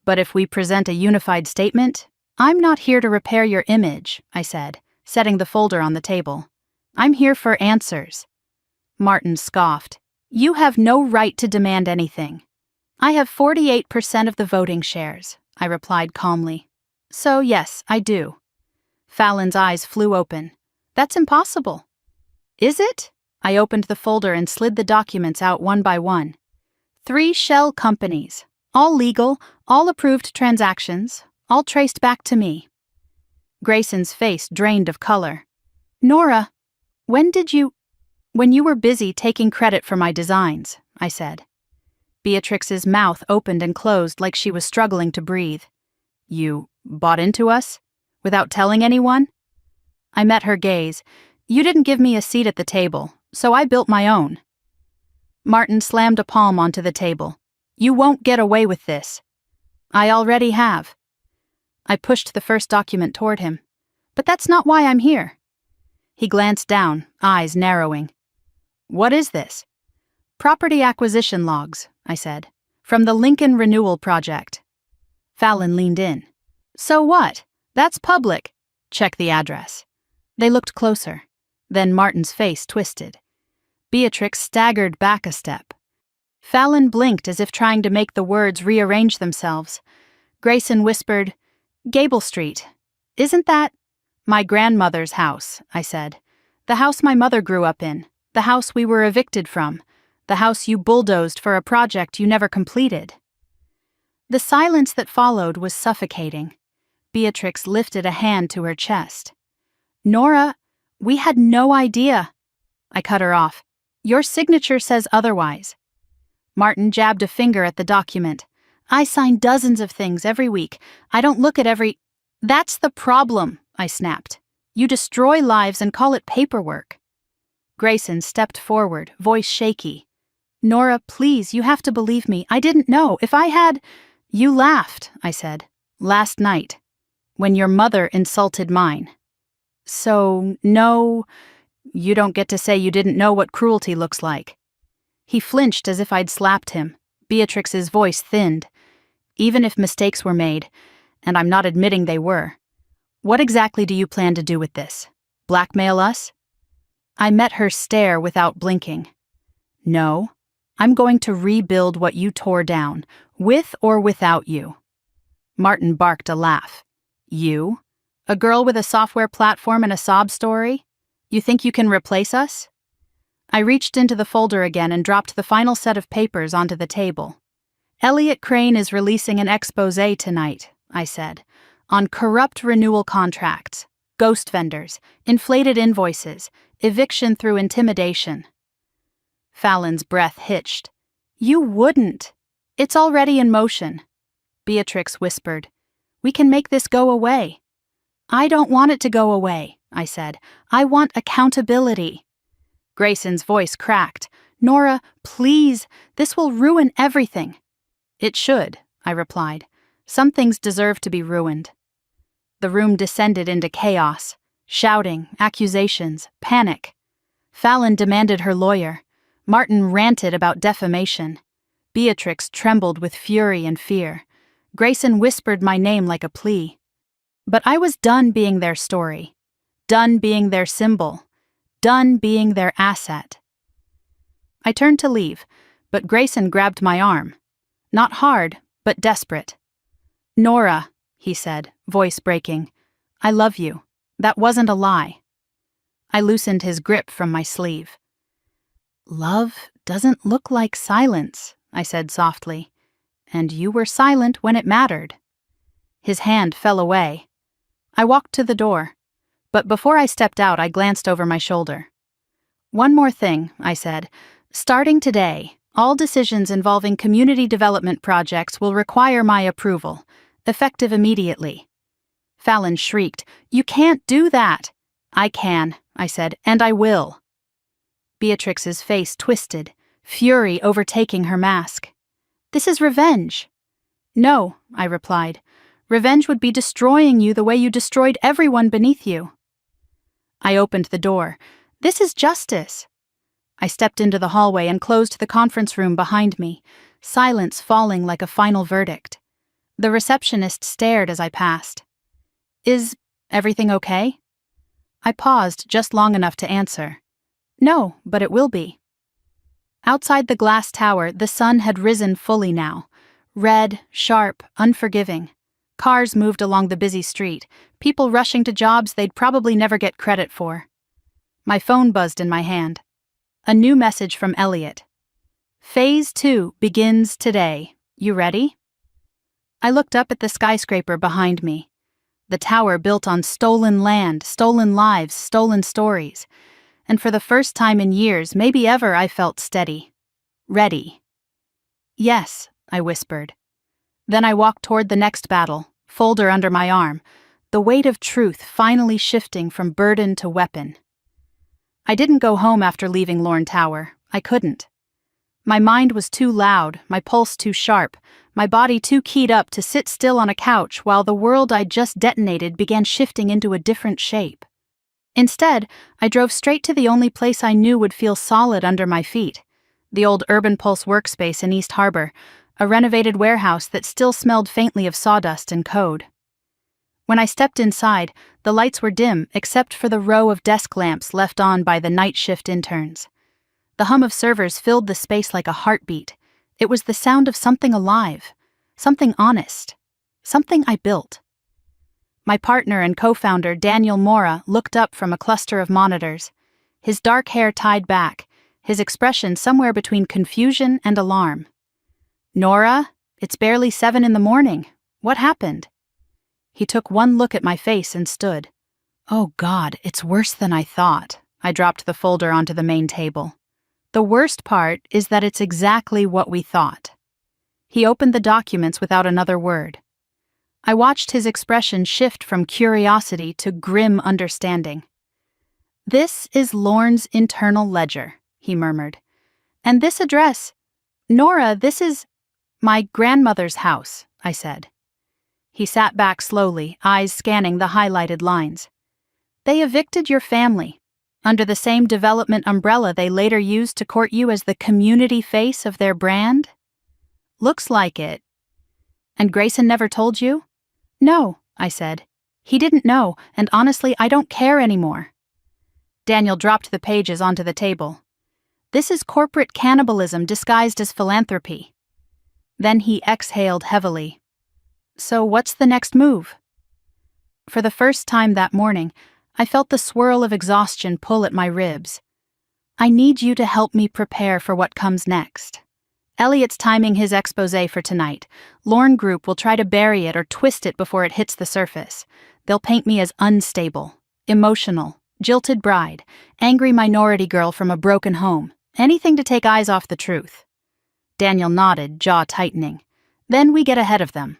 But if we present a unified statement, I'm not here to repair your image," I said, setting the folder on the table. "I'm here for answers." Martin scoffed. "You have no right to demand anything." "I have 48% of the voting shares," I replied calmly. "So yes, I do." Fallon's eyes flew open. "That's impossible." "Is it?" I opened the folder and slid the documents out one by one. 3 shell companies, all legal, all approved transactions, all traced back to me. Grayson's face drained of color. "Nora, when you were busy taking credit for my designs," I said. Beatrix's mouth opened and closed like she was struggling to breathe. "You bought into us? Without telling anyone?" I met her gaze. "You didn't give me a seat at the table, so I built my own." Martin slammed a palm onto the table. You won't get away with this. I already have. I pushed the first document toward him. But that's not why I'm here. He glanced down, eyes narrowing. What is this? Property acquisition logs, I said. From the Lincoln Renewal Project. Fallon leaned in. So what? That's public. Check the address. They looked closer. Then Martin's face twisted. Beatrix staggered back a step. Fallon blinked as if trying to make the words rearrange themselves. Grayson whispered, Gable Street. Isn't that? My grandmother's house, I said. The house my mother grew up in. The house we were evicted from. The house you bulldozed for a project you never completed. The silence that followed was suffocating. Beatrix lifted a hand to her chest. Nora, we had no idea. I cut her off. Your signature says otherwise. Martin jabbed a finger at the document. I sign dozens of things every week. I don't look at every... That's the problem, I snapped. You destroy lives and call it paperwork. Grayson stepped forward, voice shaky. Nora, please, you have to believe me. I didn't know. If I had... You laughed, I said. Last night. When your mother insulted mine. So, no... You don't get to say you didn't know what cruelty looks like. He flinched as if I'd slapped him. Beatrix's voice thinned. Even if mistakes were made, and I'm not admitting they were, what exactly do you plan to do with this? Blackmail us? I met her stare without blinking. No, I'm going to rebuild what you tore down, with or without you. Martin barked a laugh. You? A girl with a software platform and a sob story? You think you can replace us? I reached into the folder again and dropped the final set of papers onto the table. Elliot Crane is releasing an exposé tonight, I said, on corrupt renewal contracts, ghost vendors, inflated invoices, eviction through intimidation. Fallon's breath hitched. You wouldn't. It's already in motion. Beatrix whispered. We can make this go away. I don't want it to go away, I said. I want accountability. Grayson's voice cracked. Nora, please, this will ruin everything. It should, I replied. Some things deserve to be ruined. The room descended into chaos. Shouting, accusations, panic. Fallon demanded her lawyer. Martin ranted about defamation. Beatrix trembled with fury and fear. Grayson whispered my name like a plea. But I was done being their story. Done being their symbol. Done being their asset. I turned to leave, but Grayson grabbed my arm. Not hard, but desperate. Nora, he said, voice breaking. I love you. That wasn't a lie. I loosened his grip from my sleeve. Love doesn't look like silence, I said softly. And you were silent when it mattered. His hand fell away. I walked to the door. But before I stepped out, I glanced over my shoulder. One more thing, I said. Starting today, all decisions involving community development projects will require my approval, effective immediately. Fallon shrieked, You can't do that. I can, I said, and I will. Beatrix's face twisted, fury overtaking her mask. This is revenge. No, I replied. Revenge would be destroying you the way you destroyed everyone beneath you. I opened the door. This is justice. I stepped into the hallway and closed the conference room behind me, silence falling like a final verdict. The receptionist stared as I passed. Is everything okay? I paused just long enough to answer. No, but it will be. Outside the glass tower, the sun had risen fully now. Red, sharp, unforgiving. Cars moved along the busy street, people rushing to jobs they'd probably never get credit for. My phone buzzed in my hand. A new message from Elliot. Phase 2 begins today. You ready? I looked up at the skyscraper behind me. The tower built on stolen land, stolen lives, stolen stories. And for the first time in years, maybe ever, I felt steady. Ready. Yes, I whispered. Then I walked toward the next battle, folder under my arm, the weight of truth finally shifting from burden to weapon. I didn't go home after leaving Lorne Tower. I couldn't. My mind was too loud, my pulse too sharp, my body too keyed up to sit still on a couch while the world I'd just detonated began shifting into a different shape. Instead, I drove straight to the only place I knew would feel solid under my feet, the old Urban Pulse workspace in East Harbor, a renovated warehouse that still smelled faintly of sawdust and code. When I stepped inside, the lights were dim except for the row of desk lamps left on by the night shift interns. The hum of servers filled the space like a heartbeat. It was the sound of something alive, something honest, something I built. My partner and co-founder Daniel Mora looked up from a cluster of monitors, his dark hair tied back, his expression somewhere between confusion and alarm. "Nora, it's barely 7 a.m. What happened?" He took one look at my face and stood. "Oh God, it's worse than I thought." I dropped the folder onto the main table. "The worst part is that it's exactly what we thought." He opened the documents without another word. I watched his expression shift from curiosity to grim understanding. "This is Lorne's internal ledger," he murmured. "And this address, Nora, this is my grandmother's house," I said. He sat back slowly, eyes scanning the highlighted lines. "They evicted your family. Under the same development umbrella they later used to court you as the community face of their brand?" "Looks like it." "And Grayson never told you?" "No," I said. "He didn't know, and honestly, I don't care anymore." Daniel dropped the pages onto the table. "This is corporate cannibalism disguised as philanthropy." Then he exhaled heavily. "So what's the next move?" For the first time that morning, I felt the swirl of exhaustion pull at my ribs. "I need you to help me prepare for what comes next. Elliot's timing his exposé for tonight. Lorne Group will try to bury it or twist it before it hits the surface. They'll paint me as unstable, emotional, jilted bride, angry minority girl from a broken home, anything to take eyes off the truth." Daniel nodded, jaw tightening. "Then we get ahead of them."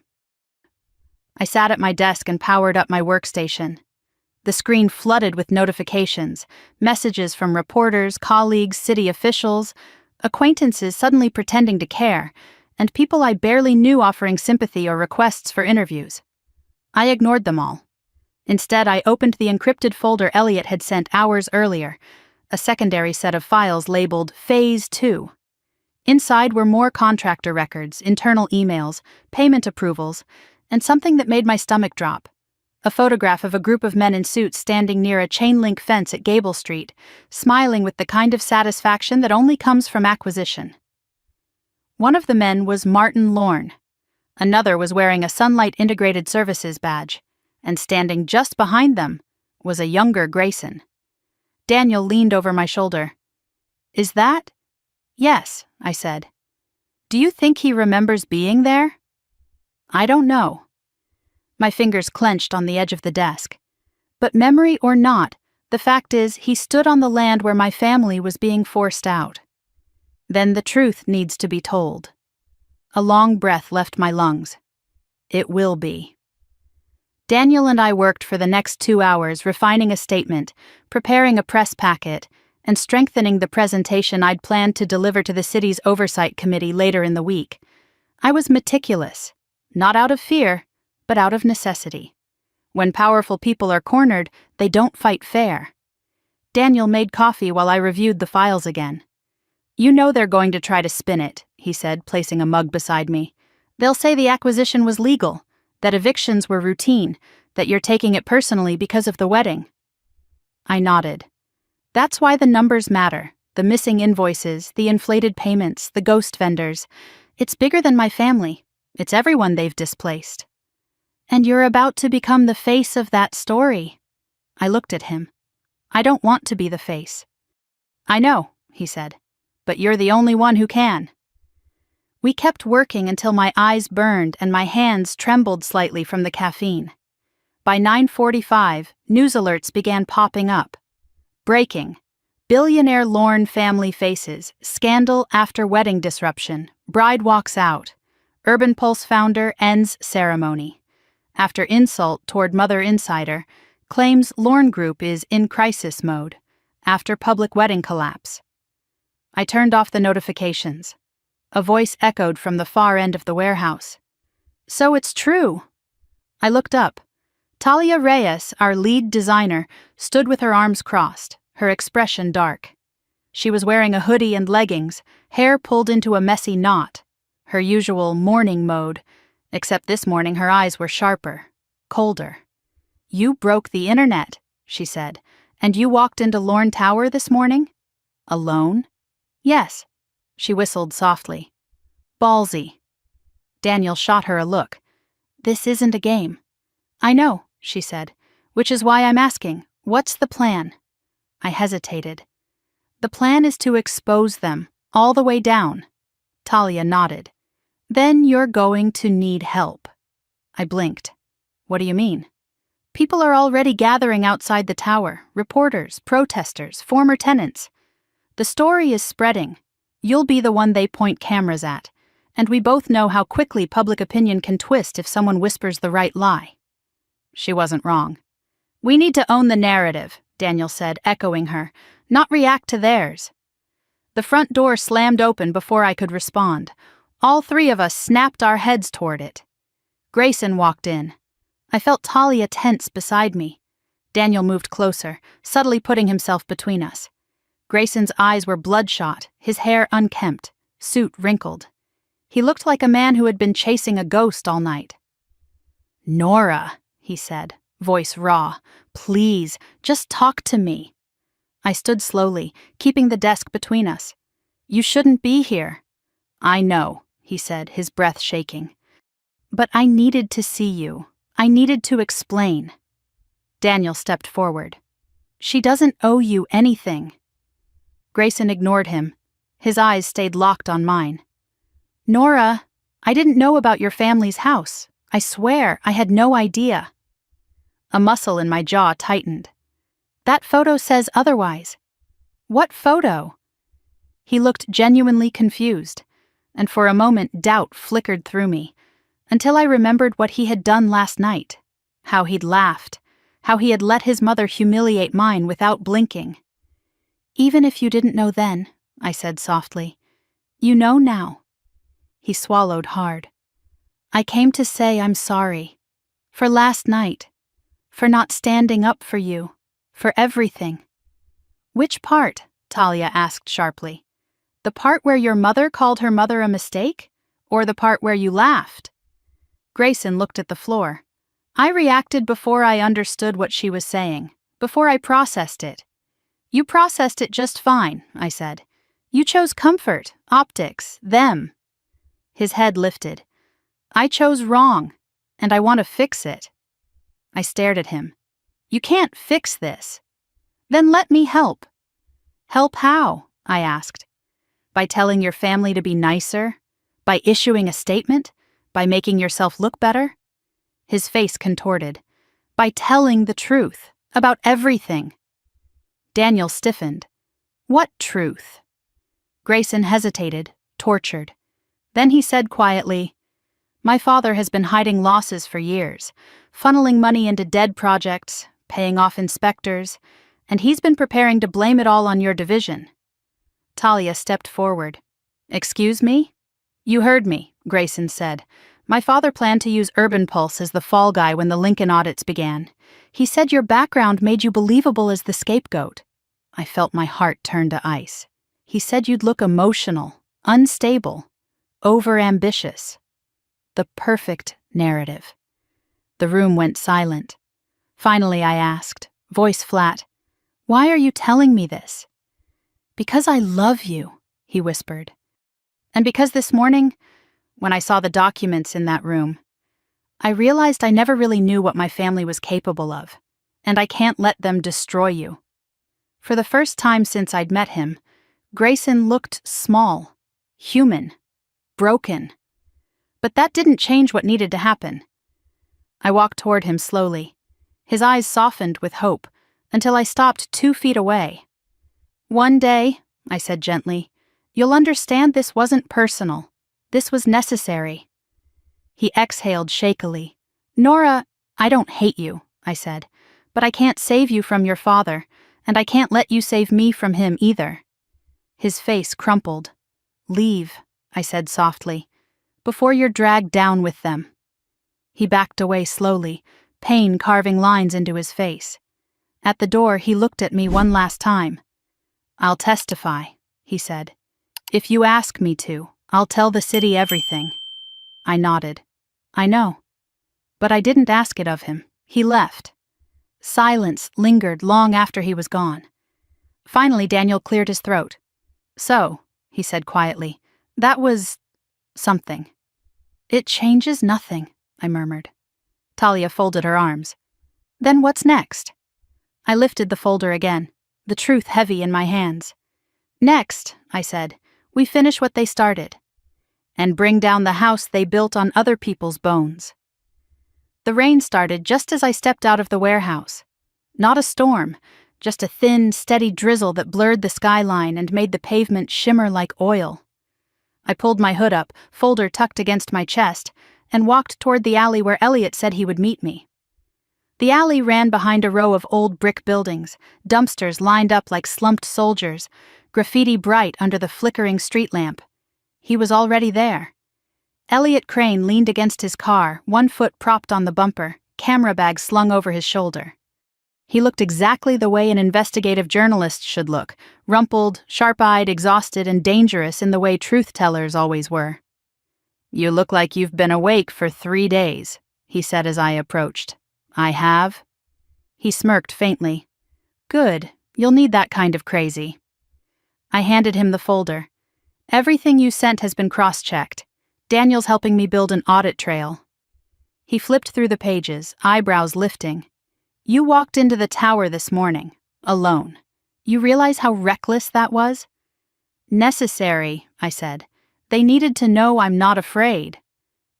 I sat at my desk and powered up my workstation. The screen flooded with notifications, messages from reporters, colleagues, city officials, acquaintances suddenly pretending to care, and people I barely knew offering sympathy or requests for interviews. I ignored them all. Instead, I opened the encrypted folder Elliot had sent hours earlier, a secondary set of files labeled Phase 2. Inside were more contractor records, internal emails, payment approvals, and something that made my stomach drop. A photograph of a group of men in suits standing near a chain-link fence at Gable Street, smiling with the kind of satisfaction that only comes from acquisition. One of the men was Martin Lorne. Another was wearing a Sunlight Integrated Services badge, and standing just behind them was a younger Grayson. Daniel leaned over my shoulder. "Is that?" "Yes," I said. "Do you think he remembers being there?" "I don't know." My fingers clenched on the edge of the desk. But memory or not, the fact is he stood on the land where my family was being forced out. Then the truth needs to be told. A long breath left my lungs. It will be. Daniel and I worked for the next 2 hours refining a statement, preparing a press packet, and strengthening the presentation I'd planned to deliver to the city's oversight committee later in the week. I was meticulous, not out of fear, but out of necessity. When powerful people are cornered, they don't fight fair. Daniel made coffee while I reviewed the files again. "You know they're going to try to spin it," he said, placing a mug beside me. "They'll say the acquisition was legal, that evictions were routine, that you're taking it personally because of the wedding." I nodded. "That's why the numbers matter, the missing invoices, the inflated payments, the ghost vendors. It's bigger than my family. It's everyone they've displaced." "And you're about to become the face of that story." I looked at him. "I don't want to be the face." "I know," he said, "but you're the only one who can." We kept working until my eyes burned and my hands trembled slightly from the caffeine. By 9:45, news alerts began popping up. Breaking. Billionaire Lorne family faces. Scandal after wedding disruption. Bride walks out. Urban Pulse founder ends ceremony. After insult toward Mother Insider, claims Lorne Group is in crisis mode. After public wedding collapse. I turned off the notifications. A voice echoed from the far end of the warehouse. So it's true. I looked up. Talia Reyes, our lead designer, stood with her arms crossed, her expression dark. She was wearing a hoodie and leggings, hair pulled into a messy knot, her usual morning mode, except this morning her eyes were sharper, colder. You broke the internet, she said, and you walked into Lorne Tower this morning? Alone? Yes. She whistled softly. Ballsy. Daniel shot her a look. This isn't a game. I know, she said, which is why I'm asking, what's the plan? I hesitated. The plan is to expose them, all the way down. Talia nodded. Then you're going to need help. I blinked. What do you mean? People are already gathering outside the tower, reporters, protesters, former tenants. The story is spreading. You'll be the one they point cameras at, and we both know how quickly public opinion can twist if someone whispers the right lie. She wasn't wrong. We need to own the narrative, Daniel said, echoing her, not react to theirs. The front door slammed open before I could respond. All three of us snapped our heads toward it. Grayson walked in. I felt Talia tense beside me. Daniel moved closer, subtly putting himself between us. Grayson's eyes were bloodshot, his hair unkempt, suit wrinkled. He looked like a man who had been chasing a ghost all night. Nora, he said, voice raw, please, just talk to me. I stood slowly, keeping the desk between us. You shouldn't be here. I know, he said, his breath shaking. But I needed to see you. I needed to explain. Daniel stepped forward. She doesn't owe you anything. Grayson ignored him. His eyes stayed locked on mine. Nora, I didn't know about your family's house. I swear, I had no idea. A muscle in my jaw tightened. That photo says otherwise. What photo? He looked genuinely confused, and for a moment doubt flickered through me, until I remembered what he had done last night, how he'd laughed, how he had let his mother humiliate mine without blinking. Even if you didn't know then, I said softly, you know now. He swallowed hard. I came to say I'm sorry. For last night. For not standing up for you. For everything. Which part? Talia asked sharply. The part where your mother called her mother a mistake? Or the part where you laughed? Grayson looked at the floor. I reacted before I understood what she was saying, before I processed it. You processed it just fine, I said. You chose comfort, optics, them. His head lifted. I chose wrong, and I want to fix it. I stared at him. You can't fix this. Then let me help. Help how? I asked. By telling your family to be nicer? By issuing a statement? By making yourself look better? His face contorted. By telling the truth, about everything. Daniel stiffened. What truth? Grayson hesitated, tortured. Then he said quietly, my father has been hiding losses for years, funneling money into dead projects, paying off inspectors, and he's been preparing to blame it all on your division. Talia stepped forward. Excuse me? You heard me, Grayson said. My father planned to use Urban Pulse as the fall guy when the Lincoln audits began. He said your background made you believable as the scapegoat. I felt my heart turn to ice. He said you'd look emotional, unstable, overambitious. The perfect narrative. The room went silent. Finally, I asked, voice flat, why are you telling me this? Because I love you, he whispered. And because this morning, when I saw the documents in that room, I realized I never really knew what my family was capable of, and I can't let them destroy you. For the first time since I'd met him, Grayson looked small, human, broken. But that didn't change what needed to happen. I walked toward him slowly. His eyes softened with hope, until I stopped 2 feet away. One day, I said gently, you'll understand this wasn't personal. This was necessary. He exhaled shakily. Nora, I don't hate you, I said, but I can't save you from your father, and I can't let you save me from him either. His face crumpled. "Leave," I said softly, "before you're dragged down with them." He backed away slowly, pain carving lines into his face. At the door, he looked at me one last time. "I'll testify," he said. "If you ask me to, I'll tell the city everything." I nodded. "I know." But I didn't ask it of him. He left. Silence lingered long after he was gone. Finally, Daniel cleared his throat. "So," he said quietly, "that was something." "It changes nothing," I murmured. Talia folded her arms. "Then what's next?" I lifted the folder again, the truth heavy in my hands. "Next," I said, "we finish what they started. And bring down the house they built on other people's bones." The rain started just as I stepped out of the warehouse. Not a storm, just a thin, steady drizzle that blurred the skyline and made the pavement shimmer like oil. I pulled my hood up, folder tucked against my chest, and walked toward the alley where Elliot said he would meet me. The alley ran behind a row of old brick buildings, dumpsters lined up like slumped soldiers, graffiti bright under the flickering street lamp. He was already there. Elliot Crane leaned against his car, one foot propped on the bumper, camera bag slung over his shoulder. He looked exactly the way an investigative journalist should look, rumpled, sharp-eyed, exhausted, and dangerous in the way truth-tellers always were. "You look like you've been awake for 3 days," he said as I approached. "I have?" He smirked faintly. "Good, you'll need that kind of crazy." I handed him the folder. "Everything you sent has been cross-checked. Daniel's helping me build an audit trail." He flipped through the pages, eyebrows lifting. "You walked into the tower this morning, alone. You realize how reckless that was?" "Necessary," I said. "They needed to know I'm not afraid."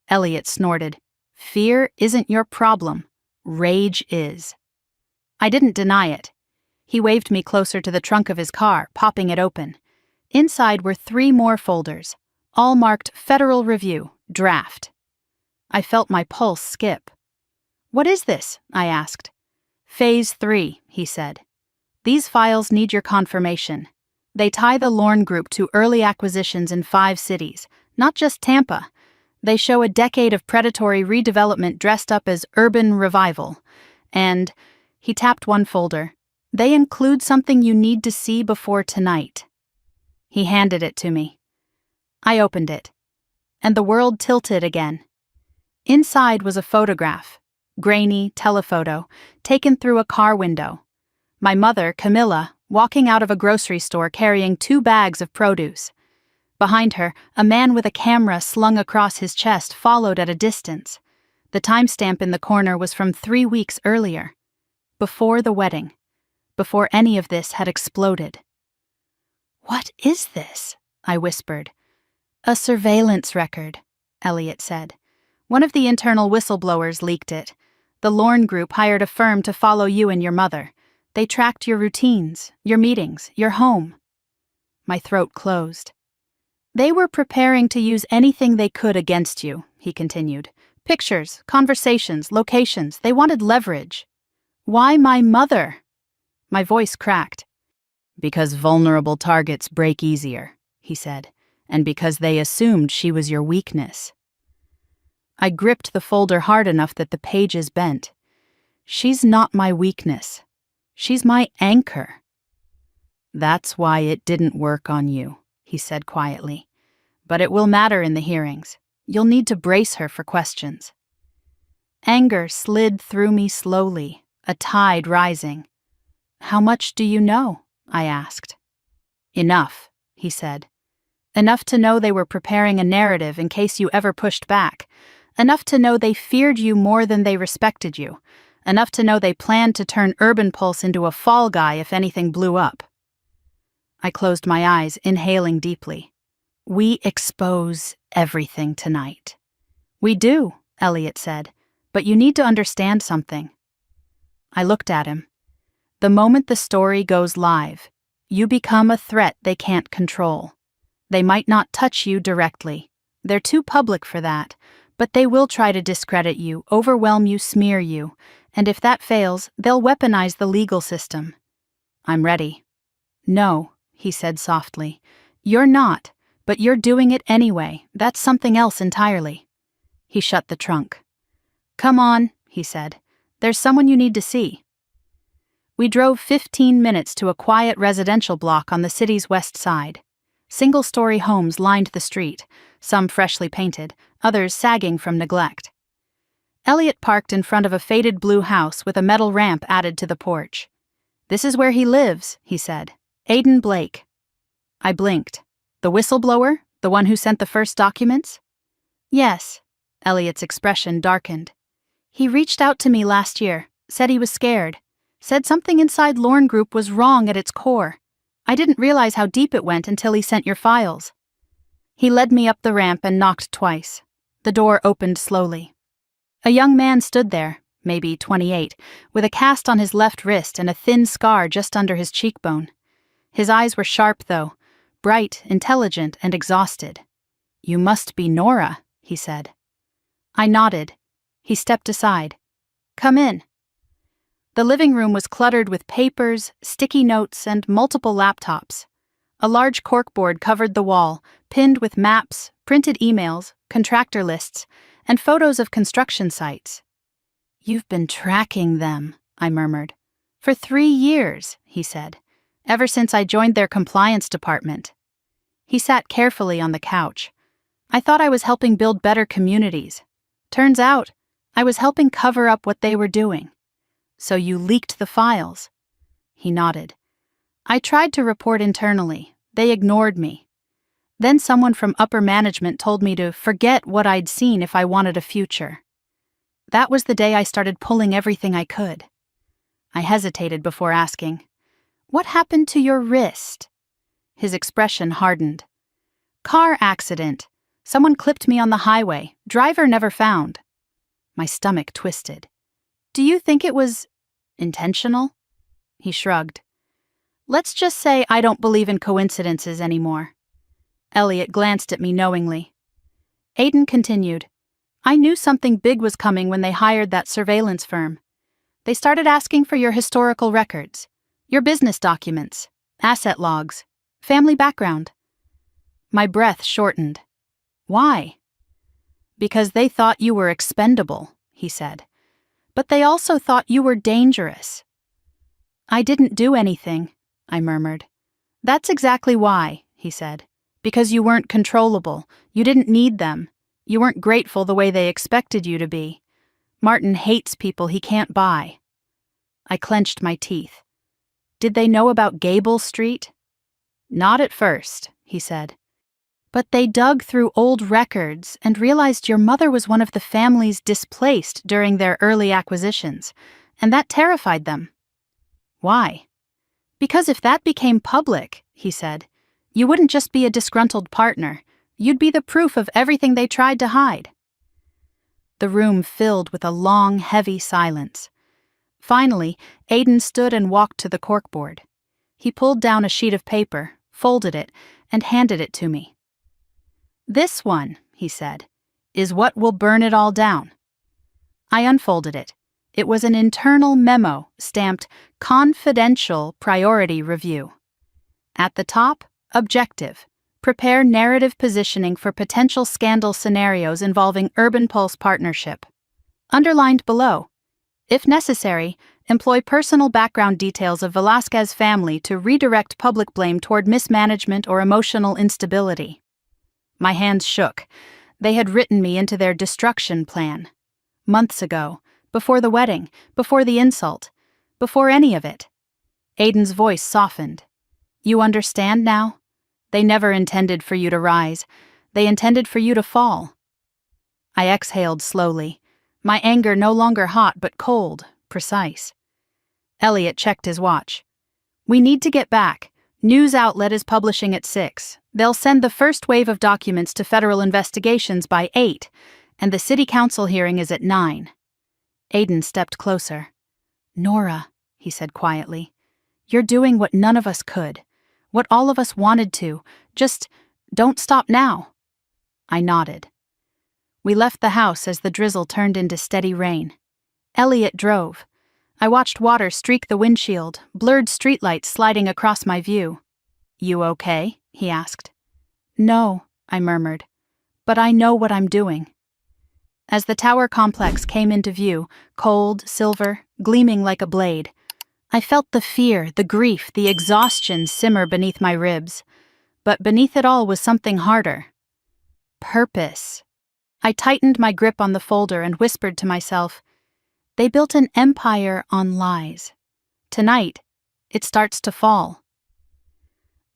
Elliot snorted. "Fear isn't your problem. Rage is." I didn't deny it. He waved me closer to the trunk of his car, popping it open. Inside were 3 more folders, all marked Federal Review, Draft. I felt my pulse skip. "What is this?" I asked. "Phase 3, he said. "These files need your confirmation. They tie the Lorne Group to early acquisitions in 5 cities, not just Tampa. They show a decade of predatory redevelopment dressed up as urban revival. And," he tapped one folder, "they include something you need to see before tonight." He handed it to me. I opened it, and the world tilted again. Inside was a photograph, grainy telephoto, taken through a car window. My mother, Camilla, walking out of a grocery store carrying 2 bags of produce. Behind her, a man with a camera slung across his chest followed at a distance. The timestamp in the corner was from 3 weeks earlier, before the wedding, before any of this had exploded. "What is this?" I whispered. "A surveillance record," Elliot said. "One of the internal whistleblowers leaked it. The Lorne Group hired a firm to follow you and your mother. They tracked your routines, your meetings, your home." My throat closed. "They were preparing to use anything they could against you," he continued. "Pictures, conversations, locations. They wanted leverage." "Why my mother?" My voice cracked. "Because vulnerable targets break easier," he said, "and because they assumed she was your weakness." I gripped the folder hard enough that the pages bent. "She's not my weakness. She's my anchor." "That's why it didn't work on you," he said quietly. "But it will matter in the hearings. You'll need to brace her for questions." Anger slid through me slowly, a tide rising. "How much do you know?" I asked. "Enough," he said. "Enough to know they were preparing a narrative in case you ever pushed back. Enough to know they feared you more than they respected you. Enough to know they planned to turn Urban Pulse into a fall guy if anything blew up." I closed my eyes, inhaling deeply. "We expose everything tonight." "We do," Elliot said, "but you need to understand something." I looked at him. "The moment the story goes live, you become a threat they can't control. They might not touch you directly. They're too public for that, but they will try to discredit you, overwhelm you, smear you, and if that fails, they'll weaponize the legal system." "I'm ready." "No," he said softly. You're not, but you're doing it anyway. That's something else entirely. He shut the trunk. Come on, he said. There's someone you need to see. We drove 15 minutes to a quiet residential block on the city's west side. Single-story homes lined the street, some freshly painted, others sagging from neglect. Elliot parked in front of a faded blue house with a metal ramp added to the porch. This is where he lives, he said. Aiden Blake. I blinked. The whistleblower? The one who sent the first documents? Yes. Elliot's expression darkened. He reached out to me last year, said he was scared, said something inside Lorne Group was wrong at its core. I didn't realize how deep it went until he sent your files. He led me up the ramp and knocked twice. The door opened slowly. A young man stood there, maybe 28, with a cast on his left wrist and a thin scar just under his cheekbone. His eyes were sharp, though, bright, intelligent, and exhausted. You must be Nora, he said. I nodded. He stepped aside. Come in. The living room was cluttered with papers, sticky notes, and multiple laptops. A large corkboard covered the wall, pinned with maps, printed emails, contractor lists, and photos of construction sites. You've been tracking them, I murmured. For 3 years, he said, ever since I joined their compliance department. He sat carefully on the couch. I thought I was helping build better communities. Turns out, I was helping cover up what they were doing. So you leaked the files? He nodded. I tried to report internally. They ignored me. Then someone from upper management told me to forget what I'd seen if I wanted a future. That was the day I started pulling everything I could. I hesitated before asking, What happened to your wrist? His expression hardened. Car accident. Someone clipped me on the highway. Driver never found. My stomach twisted. Do you think it was intentional? He shrugged. Let's just say I don't believe in coincidences anymore. Elliot glanced at me knowingly. Aiden continued. I knew something big was coming when they hired that surveillance firm. They started asking for your historical records, your business documents, asset logs, family background. My breath shortened. Why? Because they thought you were expendable, he said. But they also thought you were dangerous. I didn't do anything, I murmured. That's exactly why, he said. Because you weren't controllable. You didn't need them. You weren't grateful the way they expected you to be. Martin hates people he can't buy. I clenched my teeth. Did they know about Gable Street? Not at first, he said. But they dug through old records and realized your mother was one of the families displaced during their early acquisitions, and that terrified them. Why? Because if that became public, he said, you wouldn't just be a disgruntled partner, you'd be the proof of everything they tried to hide. The room filled with a long, heavy silence. Finally, Aiden stood and walked to the corkboard. He pulled down a sheet of paper, folded it, and handed it to me. This one, he said, is what will burn it all down. I unfolded it. It was an internal memo stamped Confidential Priority Review. At the top, Objective. Prepare narrative positioning for potential scandal scenarios involving Urban Pulse Partnership. Underlined below. If necessary, employ personal background details of Velasquez family to redirect public blame toward mismanagement or emotional instability. My hands shook. They had written me into their destruction plan. Months ago, before the wedding, before the insult, before any of it. Aiden's voice softened. You understand now? They never intended for you to rise. They intended for you to fall. I exhaled slowly, my anger no longer hot but cold, precise. Elliot checked his watch. We need to get back. News outlet is publishing at 6. They'll send the first wave of documents to federal investigations by 8, and the city council hearing is at 9. Aiden stepped closer. Nora, he said quietly, you're doing what none of us could, what all of us wanted to. Just don't stop now. I nodded. We left the house as the drizzle turned into steady rain. Elliot drove. I watched water streak the windshield, blurred streetlights sliding across my view. "You okay?" he asked. "No," I murmured, "but I know what I'm doing." As the tower complex came into view, cold, silver, gleaming like a blade, I felt the fear, the grief, the exhaustion simmer beneath my ribs. But beneath it all was something harder. Purpose. I tightened my grip on the folder and whispered to myself, they built an empire on lies. Tonight, it starts to fall.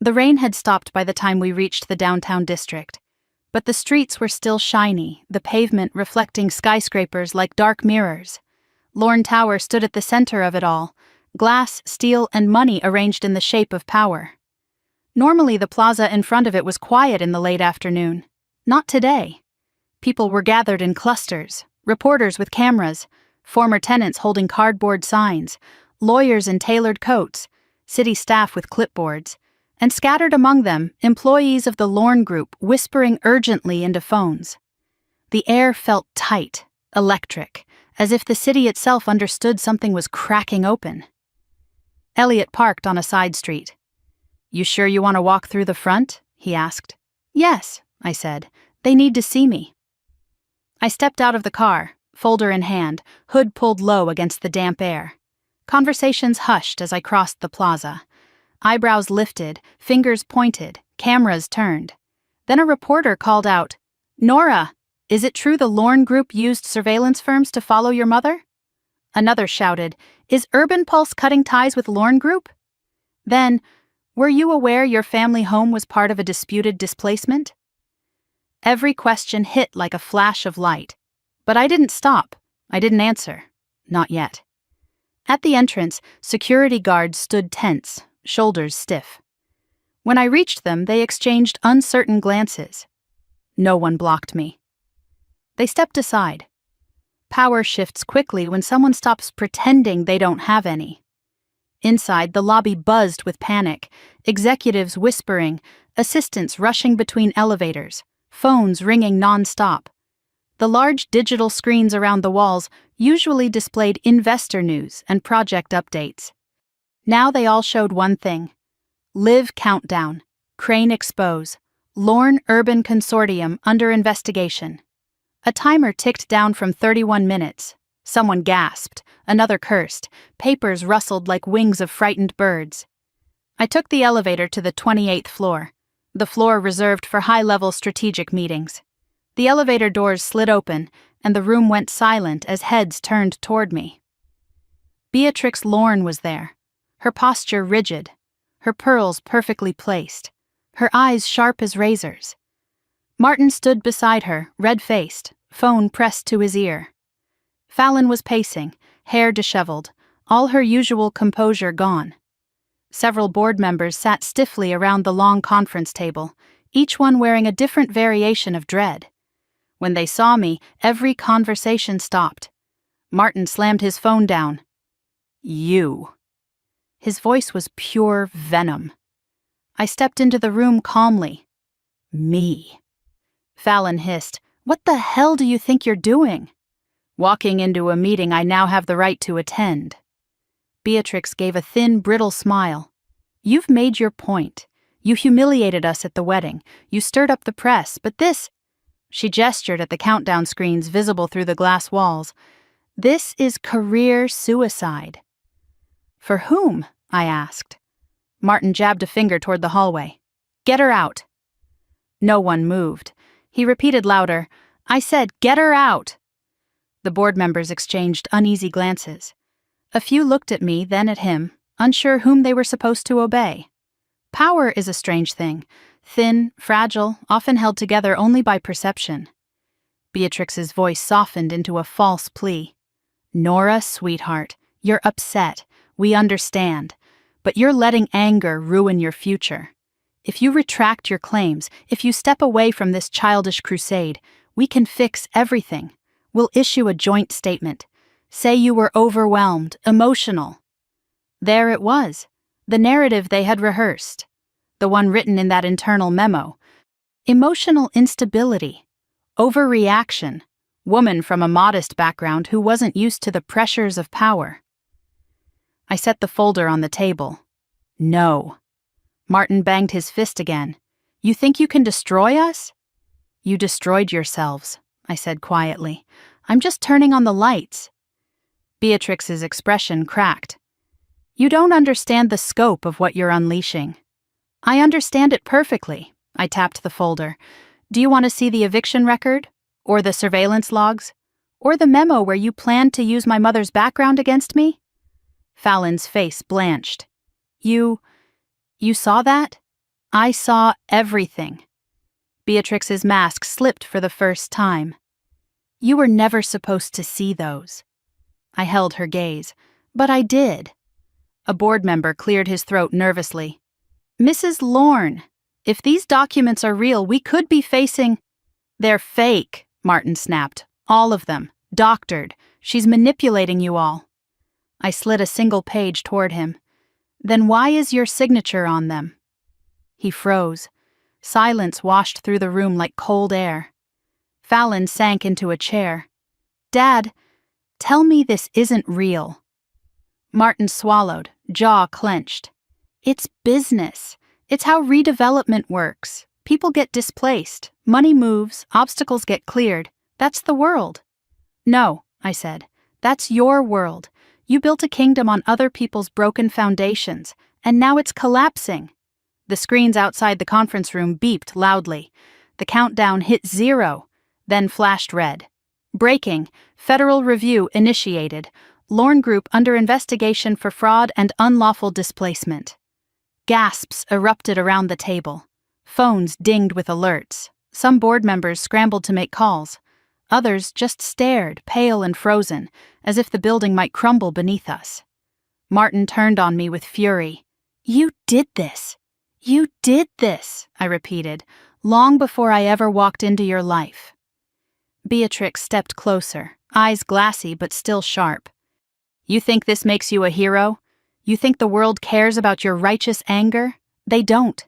The rain had stopped by the time we reached the downtown district, but the streets were still shiny, the pavement reflecting skyscrapers like dark mirrors. Lorne Tower stood at the center of it all, glass, steel, and money arranged in the shape of power. Normally, the plaza in front of it was quiet in the late afternoon. Not today. People were gathered in clusters, reporters with cameras, former tenants holding cardboard signs, lawyers in tailored coats, city staff with clipboards, and scattered among them, employees of the Lorne Group whispering urgently into phones. The air felt tight, electric, as if the city itself understood something was cracking open. Elliot parked on a side street. "You sure you want to walk through the front?" he asked. "Yes," I said. "They need to see me." I stepped out of the car, folder in hand, hood pulled low against the damp air. Conversations hushed as I crossed the plaza. Eyebrows lifted, fingers pointed, cameras turned. Then a reporter called out, "Nora, is it true the Lorne Group used surveillance firms to follow your mother?" Another shouted, "Is Urban Pulse cutting ties with Lorne Group?" Then, "Were you aware your family home was part of a disputed displacement?" Every question hit like a flash of light. But I didn't stop. I didn't answer. Not yet. At the entrance, security guards stood tense, shoulders stiff. When I reached them, they exchanged uncertain glances. No one blocked me. They stepped aside. Power shifts quickly when someone stops pretending they don't have any. Inside, the lobby buzzed with panic, executives whispering, assistants rushing between elevators, phones ringing non-stop. The large digital screens around the walls usually displayed investor news and project updates. Now they all showed one thing: Live Countdown, Crane Expose, Lorne Urban Consortium under investigation. A timer ticked down from 31 minutes. Someone gasped, another cursed, papers rustled like wings of frightened birds. I took the elevator to the 28th floor, the floor reserved for high-level strategic meetings. The elevator doors slid open, and the room went silent as heads turned toward me. Beatrix Lorne was there, her posture rigid, her pearls perfectly placed, her eyes sharp as razors. Martin stood beside her, red-faced, phone pressed to his ear. Fallon was pacing, hair disheveled, all her usual composure gone. Several board members sat stiffly around the long conference table, each one wearing a different variation of dread. When they saw me, every conversation stopped. Martin slammed his phone down. "You." His voice was pure venom. I stepped into the room calmly. "Me." Fallon hissed, "What the hell do you think you're doing?" "Walking into a meeting I now have the right to attend." Beatrix gave a thin, brittle smile. "You've made your point. You humiliated us at the wedding. You stirred up the press, but this—" She gestured at the countdown screens visible through the glass walls. "This is career suicide." "For whom?" I asked. Martin jabbed a finger toward the hallway. "Get her out." No one moved. He repeated louder, "I said, get her out." The board members exchanged uneasy glances. A few looked at me, then at him, unsure whom they were supposed to obey. Power is a strange thing, thin, fragile, often held together only by perception. Beatrix's voice softened into a false plea. "Nora, sweetheart, you're upset. We understand. But you're letting anger ruin your future. If you retract your claims, if you step away from this childish crusade, we can fix everything. We'll issue a joint statement. Say you were overwhelmed, emotional." There it was, the narrative they had rehearsed, the one written in that internal memo. Emotional instability, overreaction, woman from a modest background who wasn't used to the pressures of power. I set the folder on the table. No. Martin banged his fist again. You think you can destroy us? You destroyed yourselves, I said quietly. I'm just turning on the lights. Beatrix's expression cracked. You don't understand the scope of what you're unleashing. I understand it perfectly. I tapped the folder. Do you want to see the eviction record? Or the surveillance logs? Or the memo where you planned to use my mother's background against me? Fallon's face blanched. You saw that? I saw everything. Beatrix's mask slipped for the first time. You were never supposed to see those. I held her gaze. But I did. A board member cleared his throat nervously. Mrs. Lorne, if these documents are real, we could be facing— They're fake, Martin snapped. All of them. Doctored. She's manipulating you all. I slid a single page toward him. Then why is your signature on them? He froze. Silence washed through the room like cold air. Fallon sank into a chair. Dad, tell me this isn't real. Martin swallowed, jaw clenched. It's business. It's how redevelopment works. People get displaced, money moves, obstacles get cleared. That's the world. No, I said. That's your world. You built a kingdom on other people's broken foundations, and now it's collapsing. The screens outside the conference room beeped loudly. The countdown hit 0, then flashed red. Breaking. Federal review initiated. Lorne Group under investigation for fraud and unlawful displacement. Gasps erupted around the table. Phones dinged with alerts. Some board members scrambled to make calls. Others just stared, pale and frozen, as if the building might crumble beneath us. Martin turned on me with fury. You did this. You did this, I repeated, long before I ever walked into your life. Beatrix stepped closer, eyes glassy but still sharp. You think this makes you a hero? You think the world cares about your righteous anger? They don't.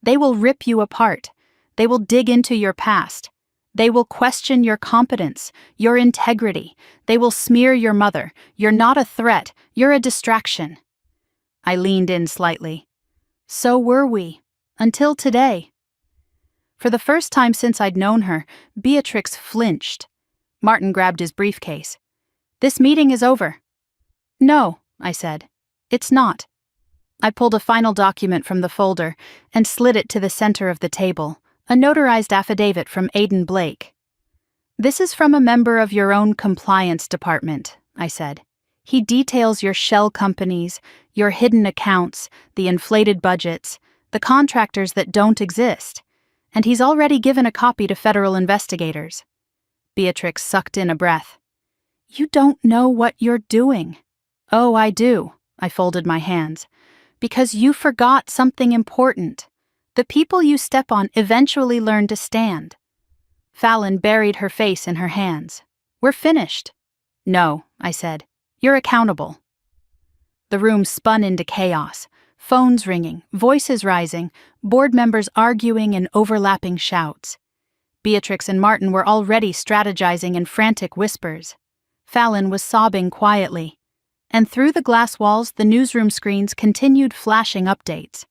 They will rip you apart. They will dig into your past. They will question your competence, your integrity. They will smear your mother. You're not a threat. You're a distraction. I leaned in slightly. So were we. Until today. For the first time since I'd known her, Beatrix flinched. Martin grabbed his briefcase. This meeting is over. No, I said. It's not. I pulled a final document from the folder and slid it to the center of the table, a notarized affidavit from Aidan Blake. This is from a member of your own compliance department, I said. He details your shell companies, your hidden accounts, the inflated budgets, the contractors that don't exist, and he's already given a copy to federal investigators. Beatrix sucked in a breath. You don't know what you're doing. Oh, I do, I folded my hands. Because you forgot something important. The people you step on eventually learn to stand. Fallon buried her face in her hands. We're finished. No, I said. You're accountable. The room spun into chaos. Phones ringing, voices rising, board members arguing in overlapping shouts. Beatrix and Martin were already strategizing in frantic whispers. Fallon was sobbing quietly. And through the glass walls, the newsroom screens continued flashing updates.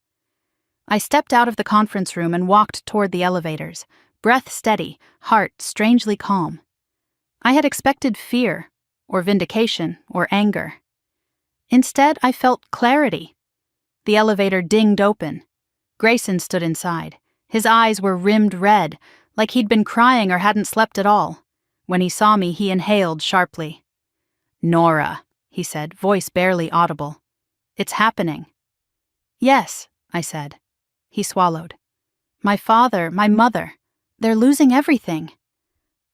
I stepped out of the conference room and walked toward the elevators, breath steady, heart strangely calm. I had expected fear, or vindication, or anger. Instead, I felt clarity. The elevator dinged open. Grayson stood inside. His eyes were rimmed red, like he'd been crying or hadn't slept at all. When he saw me, he inhaled sharply. Nora, he said, voice barely audible. It's happening. Yes, I said. He swallowed. My father, my mother, they're losing everything.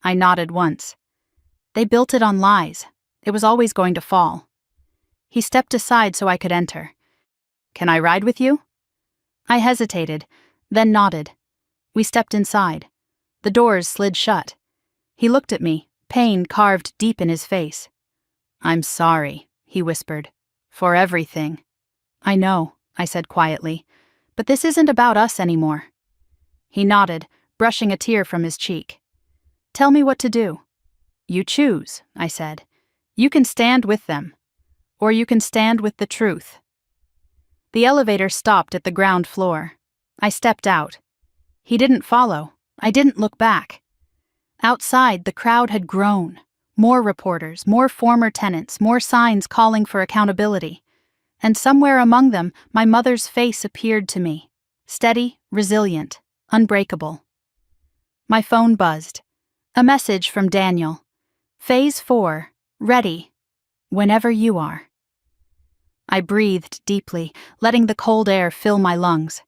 I nodded once. They built it on lies. It was always going to fall. He stepped aside so I could enter. Can I ride with you? I hesitated, then nodded. We stepped inside. The doors slid shut. He looked at me, pain carved deep in his face. I'm sorry, he whispered, for everything. I know, I said quietly, but this isn't about us anymore. He nodded, brushing a tear from his cheek. Tell me what to do. You choose, I said. You can stand with them, or you can stand with the truth. The elevator stopped at the ground floor. I stepped out. He didn't follow. I didn't look back. Outside, the crowd had grown. More reporters, more former tenants, more signs calling for accountability. And somewhere among them, my mother's face appeared to me. Steady, resilient, unbreakable. My phone buzzed. A message from Daniel. Phase 4, ready. Whenever you are. I breathed deeply, letting the cold air fill my lungs.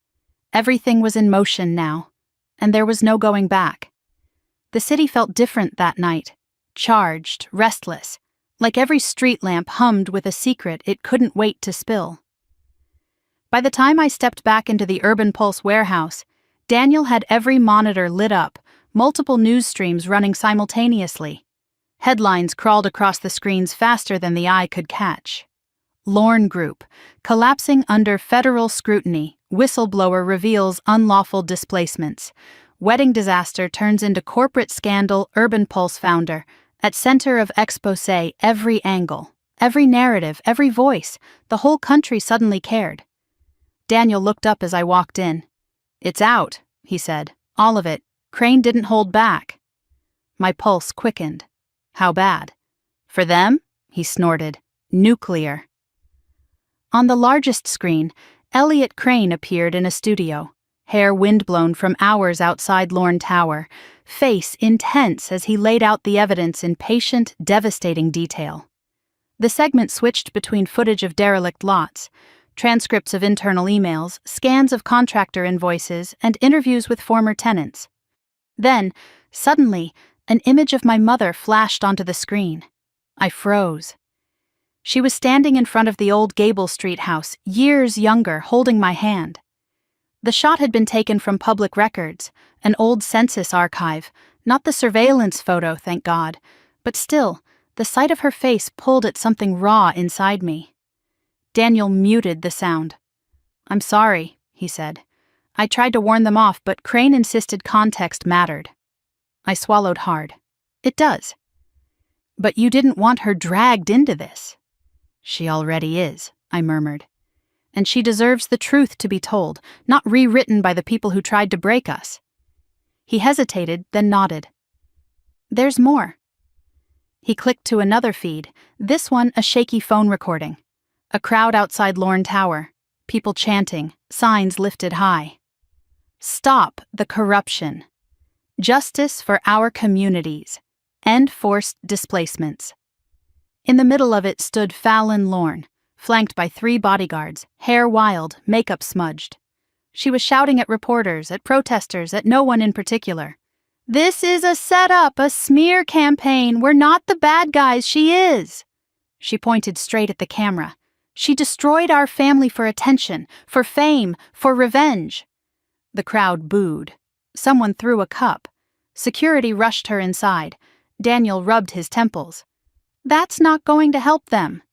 Everything was in motion now, and there was no going back. The city felt different that night, charged, restless, like every street lamp hummed with a secret it couldn't wait to spill. By the time I stepped back into the Urban Pulse warehouse, Daniel had every monitor lit up, multiple news streams running simultaneously. Headlines crawled across the screens faster than the eye could catch. Lorne Group, collapsing under federal scrutiny, whistleblower reveals unlawful displacements. Wedding disaster turns into corporate scandal, Urban Pulse founder. At center of expose, every angle, every narrative, every voice, the whole country suddenly cared. Daniel looked up as I walked in. "It's out," he said. "All of it. Crane didn't hold back." My pulse quickened. "How bad?" "For them?" he snorted. "Nuclear." On the largest screen, Elliot Crane appeared in a studio, hair windblown from hours outside Lorne Tower, face intense as he laid out the evidence in patient, devastating detail. The segment switched between footage of derelict lots, transcripts of internal emails, scans of contractor invoices, and interviews with former tenants. Then, suddenly, an image of my mother flashed onto the screen. I froze. She was standing in front of the old Gable Street house, years younger, holding my hand. The shot had been taken from public records, an old census archive, not the surveillance photo, thank God, but still, the sight of her face pulled at something raw inside me. Daniel muted the sound. "I'm sorry," he said. "I tried to warn them off, but Crane insisted context mattered." I swallowed hard. "It does." "But you didn't want her dragged into this." "She already is," I murmured. "And she deserves the truth to be told, not rewritten by the people who tried to break us." He hesitated, then nodded. "There's more." He clicked to another feed, this one a shaky phone recording. A crowd outside Lorne Tower, people chanting, signs lifted high. "Stop the corruption. Justice for our communities. End forced displacements." In the middle of it stood Fallon Lorne, flanked by 3 bodyguards, hair wild, makeup smudged. She was shouting at reporters, at protesters, at no one in particular. "This is a setup, a smear campaign. We're not the bad guys, she is." She pointed straight at the camera. "She destroyed our family for attention, for fame, for revenge." The crowd booed. Someone threw a cup. Security rushed her inside. Daniel rubbed his temples. "That's not going to help them."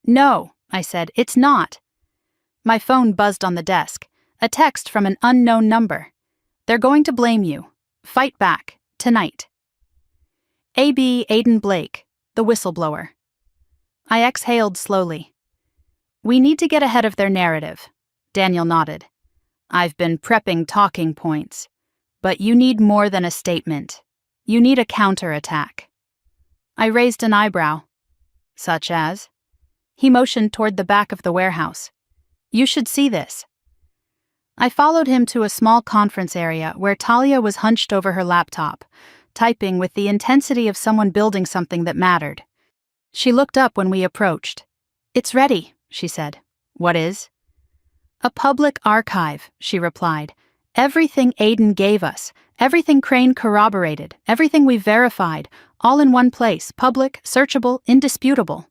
"No," I said, "it's not." My phone buzzed on the desk. A text from an unknown number. "They're going to blame you. Fight back, tonight." A.B. Aiden Blake, the whistleblower. I exhaled slowly. "We need to get ahead of their narrative." Daniel nodded. "I've been prepping talking points. But you need more than a statement. You need a counterattack." I raised an eyebrow. "Such as?" He motioned toward the back of the warehouse. "You should see this." I followed him to a small conference area where Talia was hunched over her laptop, typing with the intensity of someone building something that mattered. She looked up when we approached. "It's ready," she said. "What is?" "A public archive," she replied. "Everything Aiden gave us, everything Crane corroborated, everything we verified, all in one place, public, searchable, indisputable."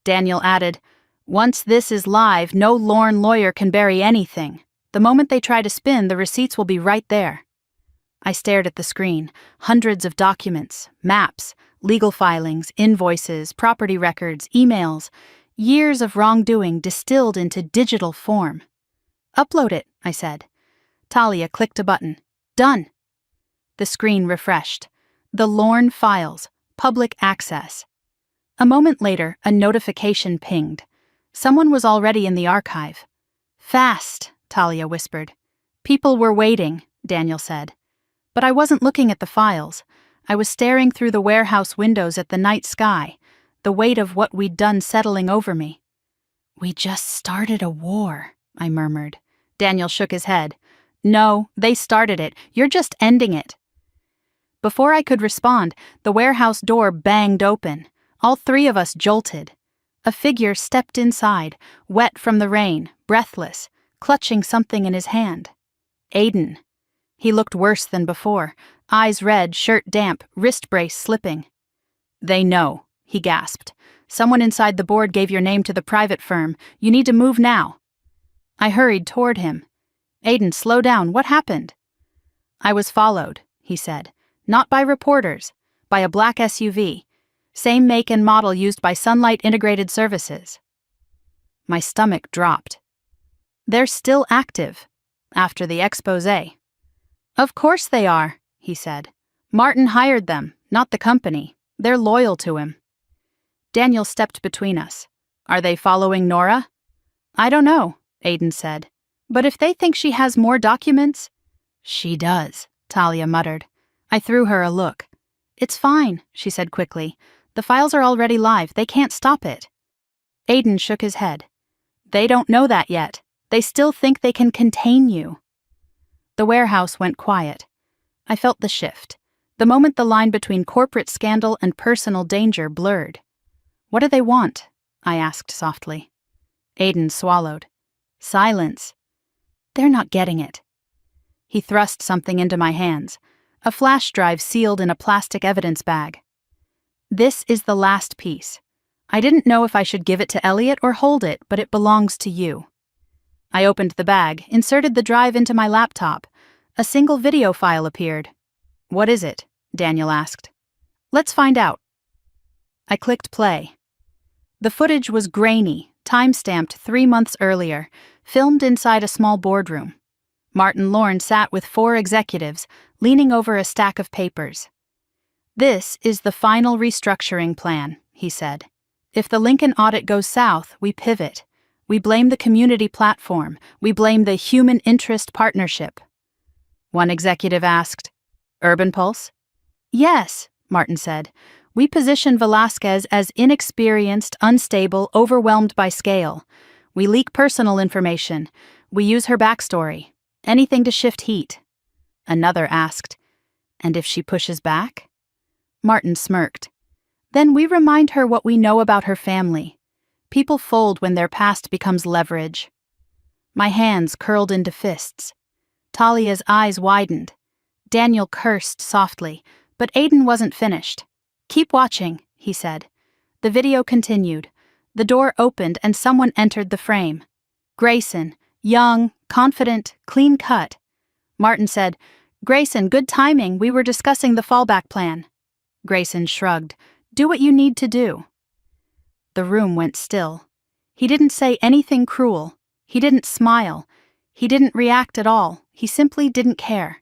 Daniel added, "Once this is live, no Lorne lawyer can bury anything. The moment they try to spin, the receipts will be right there." I stared at the screen. Hundreds of documents, maps, legal filings, invoices, property records, emails, years of wrongdoing distilled into digital form. "Upload it," I said. Talia clicked a button. "Done." The screen refreshed. The Lorne files, public access. A moment later, a notification pinged. Someone was already in the archive. Fast, Talia whispered. People were waiting, Daniel said. But I wasn't looking at the files. I was staring through the warehouse windows at the night sky, the weight of what we'd done settling over me. We just started a war, I murmured. Daniel shook his head. No, they started it. You're just ending it. Before I could respond, the warehouse door banged open. All three of us jolted. A figure stepped inside, wet from the rain, breathless, clutching something in his hand. Aiden. He looked worse than before, eyes red, shirt damp, wrist brace slipping. They know, he gasped. Someone inside the board gave your name to the private firm. You need to move now. I hurried toward him. Aiden, slow down. What happened? I was followed, he said. Not by reporters, by a black SUV. Same make and model used by Sunlight Integrated Services. My stomach dropped. They're still active, after the exposé. Of course they are, he said. Martin hired them, not the company. They're loyal to him. Daniel stepped between us. Are they following Nora? I don't know, Aiden said. But if they think she has more documents... She does, Talia muttered. I threw her a look. It's fine, she said quickly. The files are already live. They can't stop it. Aiden shook his head. They don't know that yet. They still think they can contain you. The warehouse went quiet. I felt the shift. The moment the line between corporate scandal and personal danger blurred. What do they want? I asked softly. Aiden swallowed. Silence. They're not getting it. He thrust something into my hands, a flash drive sealed in a plastic evidence bag. This is the last piece. I didn't know if I should give it to Elliot or hold it, but it belongs to you. I opened the bag, inserted the drive into my laptop. A single video file appeared. What is it? Daniel asked. Let's find out. I clicked play. The footage was grainy, time-stamped 3 months earlier, filmed inside a small boardroom. Martin Lorne sat with 4 executives, leaning over a stack of papers. This is the final restructuring plan, he said. If the Lincoln audit goes south, we pivot. We blame the community platform. We blame the human interest partnership. One executive asked, Urban Pulse? Yes, Martin said. We position Velasquez as inexperienced, unstable, overwhelmed by scale. We leak personal information. We use her backstory. Anything to shift heat. Another asked, and if she pushes back? Martin smirked. Then we remind her what we know about her family. People fold when their past becomes leverage. My hands curled into fists. Talia's eyes widened. Daniel cursed softly, but Aiden wasn't finished. Keep watching, he said. The video continued. The door opened and someone entered the frame. Grayson, young, confident, clean-cut. Martin said, Grayson, good timing. We were discussing the fallback plan. Grayson shrugged. Do what you need to do. The room went still. He didn't say anything cruel. He didn't smile. He didn't react at all. He simply didn't care.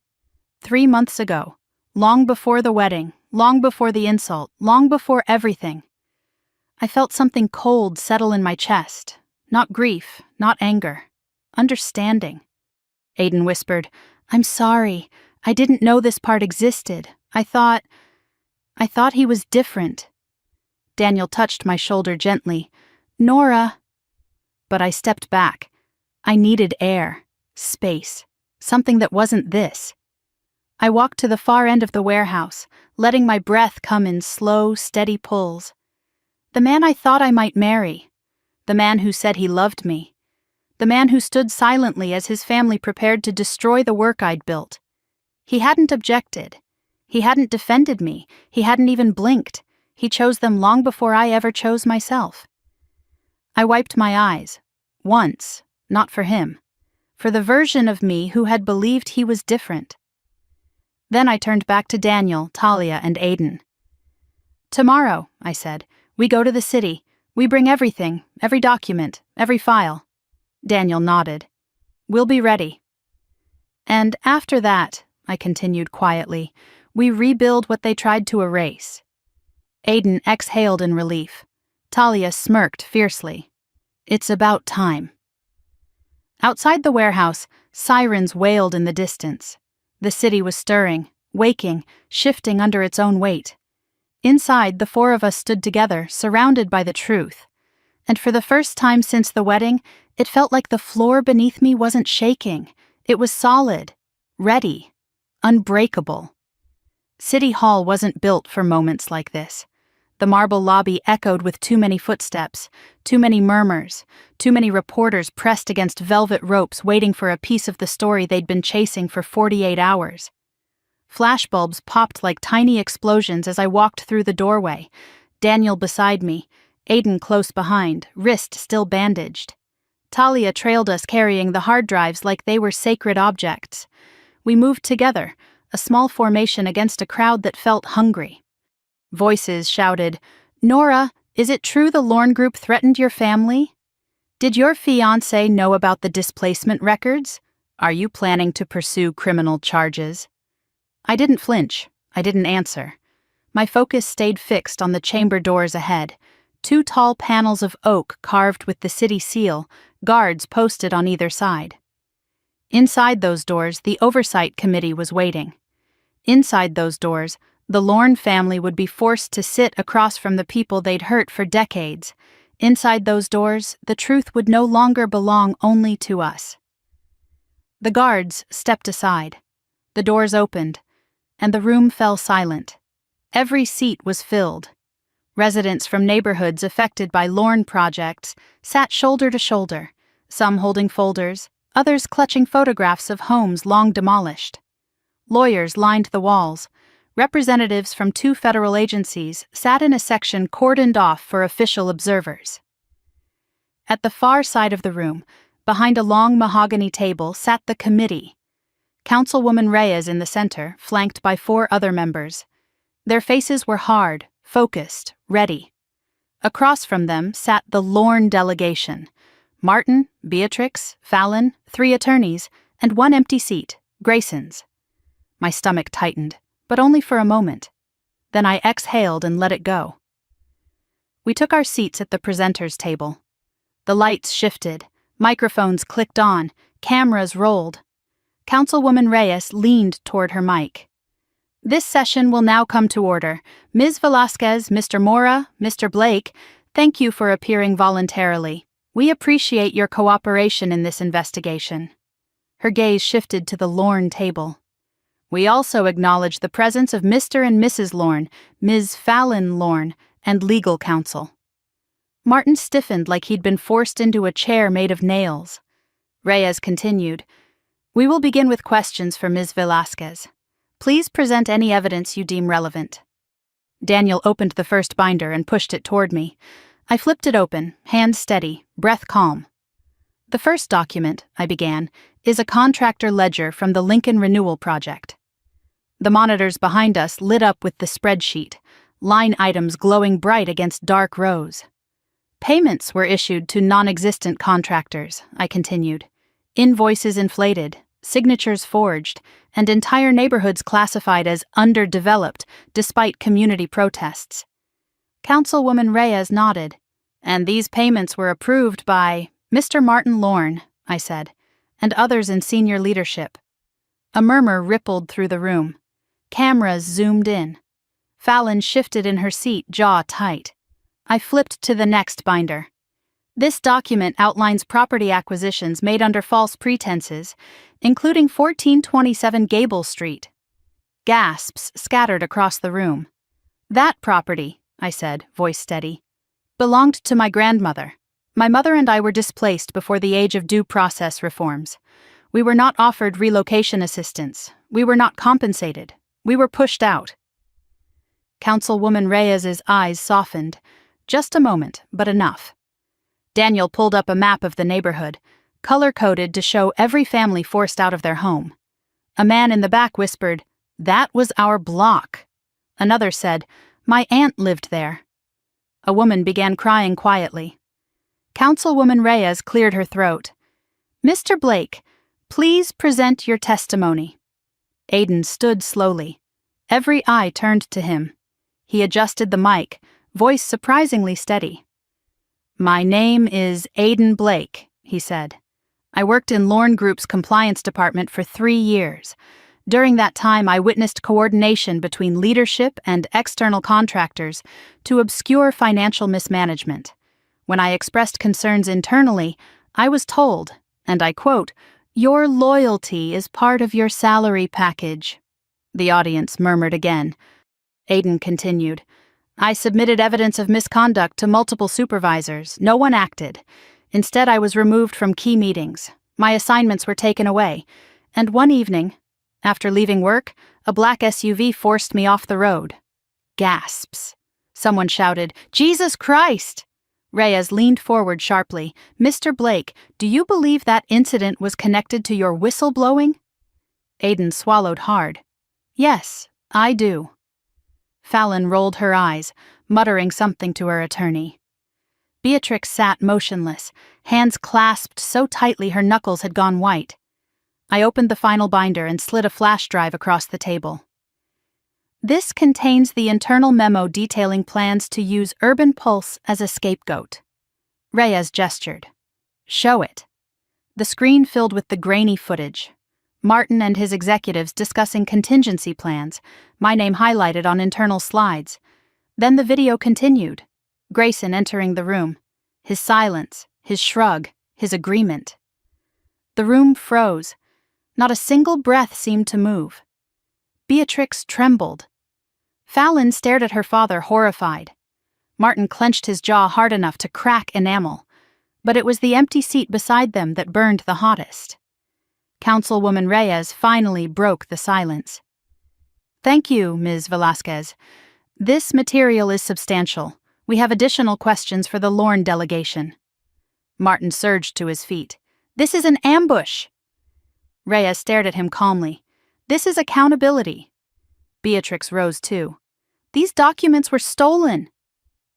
3 months ago, long before the wedding, long before the insult, long before everything. I felt something cold settle in my chest. Not grief, not anger. Understanding. Aiden whispered, I'm sorry. I didn't know this part existed. I thought he was different. Daniel touched my shoulder gently. Nora. But I stepped back. I needed air, space, something that wasn't this. I walked to the far end of the warehouse, letting my breath come in slow, steady pulls. The man I thought I might marry. The man who said he loved me. The man who stood silently as his family prepared to destroy the work I'd built. He hadn't objected. He hadn't defended me. He hadn't even blinked. He chose them long before I ever chose myself. I wiped my eyes. Once, not for him. For the version of me who had believed he was different. Then I turned back to Daniel, Talia, and Aiden. Tomorrow, I said, we go to the city. We bring everything, every document, every file. Daniel nodded. We'll be ready. And after that, I continued quietly, we rebuild what they tried to erase. Aiden exhaled in relief. Talia smirked fiercely. It's about time. Outside the warehouse, sirens wailed in the distance. The city was stirring, waking, shifting under its own weight. Inside, the four of us stood together, surrounded by the truth. And for the first time since the wedding, it felt like the floor beneath me wasn't shaking. It was solid, ready, unbreakable. City Hall wasn't built for moments like this. The marble lobby echoed with too many footsteps, too many murmurs, too many reporters pressed against velvet ropes waiting for a piece of the story they'd been chasing for 48 hours. Flashbulbs popped like tiny explosions as I walked through the doorway, Daniel beside me, Aiden close behind, wrist still bandaged. Talia trailed us carrying the hard drives like they were sacred objects. We moved together, a small formation against a crowd that felt hungry. Voices shouted, "Nora, is it true the Lorne Group threatened your family? Did your fiancé know about the displacement records? Are you planning to pursue criminal charges?" I didn't flinch. I didn't answer. My focus stayed fixed on the chamber doors ahead. 2 tall panels of oak carved with the city seal, guards posted on either side. Inside those doors, the oversight committee was waiting. Inside those doors, the Lorne family would be forced to sit across from the people they'd hurt for decades. Inside those doors, the truth would no longer belong only to us. The guards stepped aside. The doors opened, and the room fell silent. Every seat was filled. Residents from neighborhoods affected by Lorne projects sat shoulder to shoulder, some holding folders, others clutching photographs of homes long demolished. Lawyers lined the walls. Representatives from 2 federal agencies sat in a section cordoned off for official observers. At the far side of the room, behind a long mahogany table, sat the committee. Councilwoman Reyes in the center, flanked by 4 other members. Their faces were hard, focused, ready. Across from them sat the Lorne delegation. Martin, Beatrix, Fallon, 3 attorneys, and 1 empty seat, Grayson's. My stomach tightened, but only for a moment. Then I exhaled and let it go. We took our seats at the presenters' table. The lights shifted, microphones clicked on, cameras rolled. Councilwoman Reyes leaned toward her mic. "This session will now come to order. Ms. Velasquez, Mr. Mora, Mr. Blake, thank you for appearing voluntarily. We appreciate your cooperation in this investigation." Her gaze shifted to the Lorne table. "We also acknowledge the presence of Mr. and Mrs. Lorne, Ms. Fallon Lorne, and legal counsel." Martin stiffened like he'd been forced into a chair made of nails. Reyes continued, "We will begin with questions for Ms. Velasquez. Please present any evidence you deem relevant." Daniel opened the first binder and pushed it toward me. I flipped it open, hand steady, breath calm. "The first document," I began, "is a contractor ledger from the Lincoln Renewal Project." The monitors behind us lit up with the spreadsheet, line items glowing bright against dark rows. "Payments were issued to non-existent contractors," I continued. "Invoices inflated, signatures forged, and entire neighborhoods classified as underdeveloped despite community protests." Councilwoman Reyes nodded. "And these payments were approved by Mr. Martin Lorne," I said, "and others in senior leadership." A murmur rippled through the room. Cameras zoomed in. Fallon shifted in her seat, jaw tight. I flipped to the next binder. "This document outlines property acquisitions made under false pretenses, including 1427 Gable Street." Gasps scattered across the room. "That property," I said, voice steady, "belonged to my grandmother. My mother and I were displaced before the age of due process reforms. We were not offered relocation assistance. We were not compensated. We were pushed out." Councilwoman Reyes's eyes softened. Just a moment, but enough. Daniel pulled up a map of the neighborhood, color-coded to show every family forced out of their home. A man in the back whispered, "That was our block." Another said, "My aunt lived there." A woman began crying quietly. Councilwoman Reyes cleared her throat. "Mr. Blake, please present your testimony." Aiden stood slowly. Every eye turned to him. He adjusted the mic, voice surprisingly steady. "My name is Aiden Blake," he said. I worked in Lorne Group's compliance department for 3 years. During that time, I witnessed coordination between leadership and external contractors to obscure financial mismanagement. When I expressed concerns internally, I was told, and I quote, "Your loyalty is part of your salary package." The audience murmured again. Aiden continued, "I submitted evidence of misconduct to multiple supervisors. No one acted. Instead, I was removed from key meetings. My assignments were taken away. And one evening, after leaving work, a black SUV forced me off the road." Gasps. Someone shouted, "Jesus Christ!" Reyes leaned forward sharply. "Mr. Blake, do you believe that incident was connected to your whistleblowing?" Aiden swallowed hard. "Yes, I do." Fallon rolled her eyes, muttering something to her attorney. Beatrix sat motionless, hands clasped so tightly her knuckles had gone white. I opened the final binder and slid a flash drive across the table. "This contains the internal memo detailing plans to use Urban Pulse as a scapegoat." Reyes gestured. "Show it." The screen filled with the grainy footage. Martin and his executives discussing contingency plans, my name highlighted on internal slides. Then the video continued. Grayson entering the room. His silence, his shrug, his agreement. The room froze. Not a single breath seemed to move. Beatrix trembled. Fallon stared at her father, horrified. Martin clenched his jaw hard enough to crack enamel, but it was the empty seat beside them that burned the hottest. Councilwoman Reyes finally broke the silence. "Thank you, Ms. Velasquez. This material is substantial. We have additional questions for the Lorne delegation." Martin surged to his feet. "This is an ambush!" Reyes stared at him calmly. "This is accountability." Beatrix rose too. "These documents were stolen."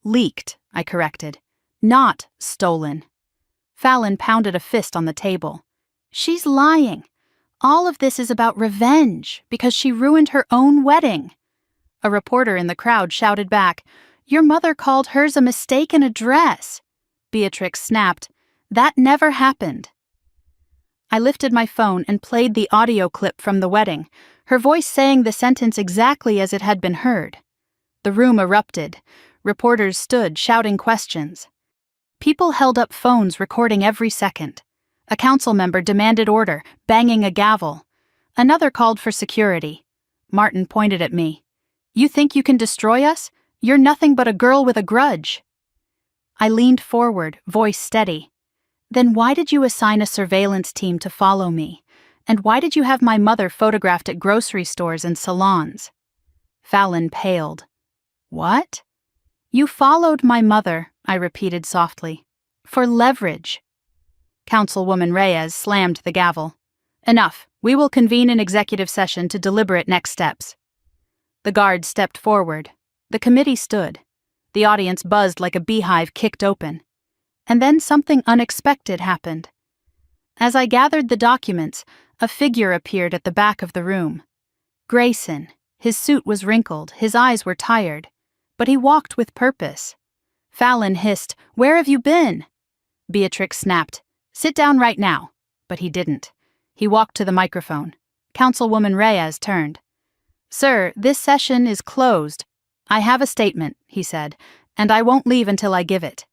"Leaked," I corrected. "Not stolen." Fallon pounded a fist on the table. "She's lying. All of this is about revenge because she ruined her own wedding." A reporter in the crowd shouted back, "Your mother called hers a mistaken address." Beatrix snapped, "That never happened." I lifted my phone and played the audio clip from the wedding, her voice saying the sentence exactly as it had been heard. The room erupted. Reporters stood, shouting questions. People held up phones recording every second. A council member demanded order, banging a gavel. Another called for security. Martin pointed at me. "You think you can destroy us? You're nothing but a girl with a grudge." I leaned forward, voice steady. "Then why did you assign a surveillance team to follow me? And why did you have my mother photographed at grocery stores and salons?" Fallon paled. "What?" "You followed my mother," I repeated softly, "for leverage." Councilwoman Reyes slammed the gavel. "Enough. We will convene an executive session to deliberate next steps." The guard stepped forward. The committee stood. The audience buzzed like a beehive kicked open. And then something unexpected happened. As I gathered the documents, a figure appeared at the back of the room. Grayson. His suit was wrinkled, his eyes were tired, but he walked with purpose. Fallon hissed, "Where have you been?" Beatrix snapped, "Sit down right now." But he didn't. He walked to the microphone. Councilwoman Reyes turned. "Sir, this session is closed. I have a statement," he said, "and I won't leave until I give it."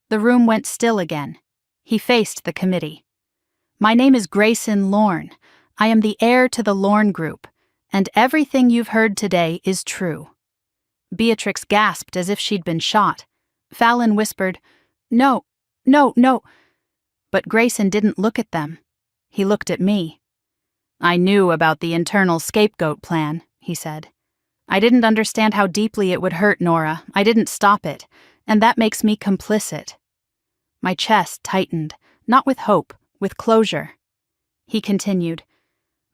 The room went still again. He faced the committee. "My name is Grayson Lorne. I am the heir to the Lorne Group, and everything you've heard today is true." Beatrix gasped as if she'd been shot. Fallon whispered, "No, no, no." But Grayson didn't look at them. He looked at me. "I knew about the internal scapegoat plan," he said. "I didn't understand how deeply it would hurt Nora. I didn't stop it, and that makes me complicit." My chest tightened, not with hope, with closure. He continued,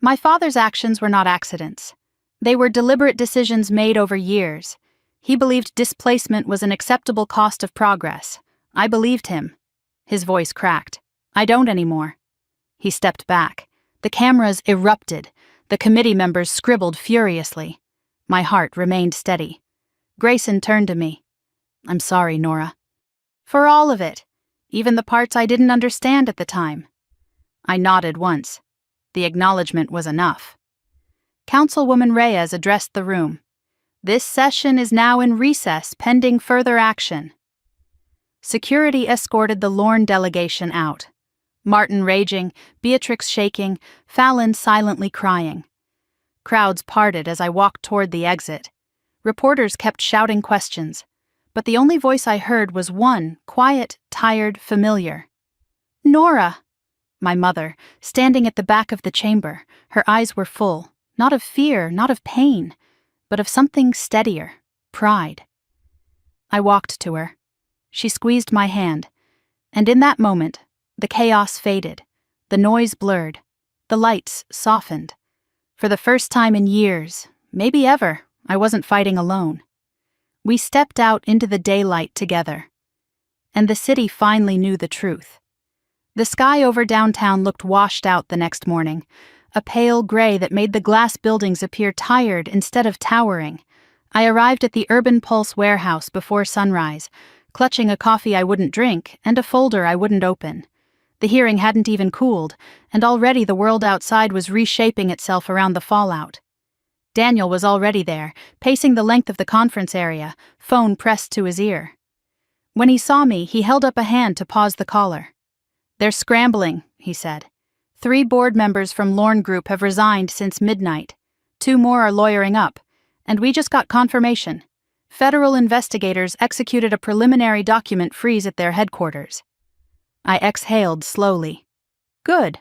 "My father's actions were not accidents. They were deliberate decisions made over years. He believed displacement was an acceptable cost of progress. I believed him." His voice cracked. "I don't anymore." He stepped back. The cameras erupted. The committee members scribbled furiously. My heart remained steady. Grayson turned to me. "I'm sorry, Nora." "For all of it, even the parts I didn't understand at the time." I nodded once. The acknowledgement was enough. Councilwoman Reyes addressed the room. This session is now in recess pending further action. Security escorted the Lorne delegation out. Martin raging, Beatrix shaking, Fallon silently crying. Crowds parted as I walked toward the exit. Reporters kept shouting questions, but the only voice I heard was one, quiet, tired, familiar. Nora! My mother, standing at the back of the chamber, her eyes were full, not of fear, not of pain, but of something steadier, pride. I walked to her. She squeezed my hand, and in that moment, the chaos faded, the noise blurred, the lights softened. For the first time in years, maybe ever, I wasn't fighting alone. We stepped out into the daylight together, and the city finally knew the truth. The sky over downtown looked washed out the next morning, a pale gray that made the glass buildings appear tired instead of towering. I arrived at the Urban Pulse warehouse before sunrise, clutching a coffee I wouldn't drink and a folder I wouldn't open. The hearing hadn't even cooled, and already the world outside was reshaping itself around the fallout. Daniel was already there, pacing the length of the conference area, phone pressed to his ear. When he saw me, he held up a hand to pause the caller. "They're scrambling," he said. 3 board members from Lorne Group have resigned since midnight. 2 more are lawyering up, and we just got confirmation. Federal investigators executed a preliminary document freeze at their headquarters. I exhaled slowly. Good.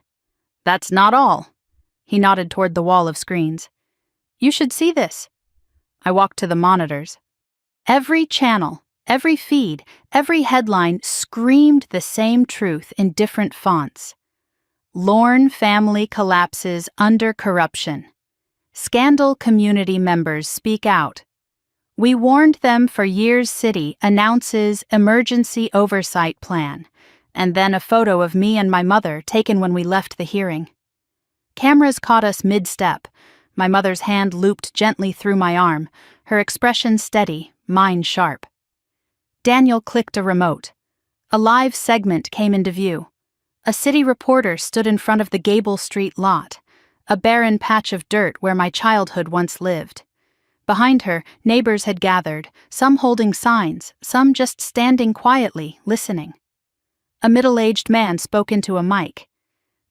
That's not all. He nodded toward the wall of screens. You should see this. I walked to the monitors. Every channel, every feed, every headline screamed the same truth in different fonts. Lorne family collapses under corruption. Scandal community members speak out. We warned them for years. City announces emergency oversight plan. And then a photo of me and my mother taken when we left the hearing. Cameras caught us mid-step. My mother's hand looped gently through my arm, her expression steady, mine sharp. Daniel clicked a remote. A live segment came into view. A city reporter stood in front of the Gable Street lot, a barren patch of dirt where my childhood once lived. Behind her, neighbors had gathered, some holding signs, some just standing quietly, listening. A middle-aged man spoke into a mic.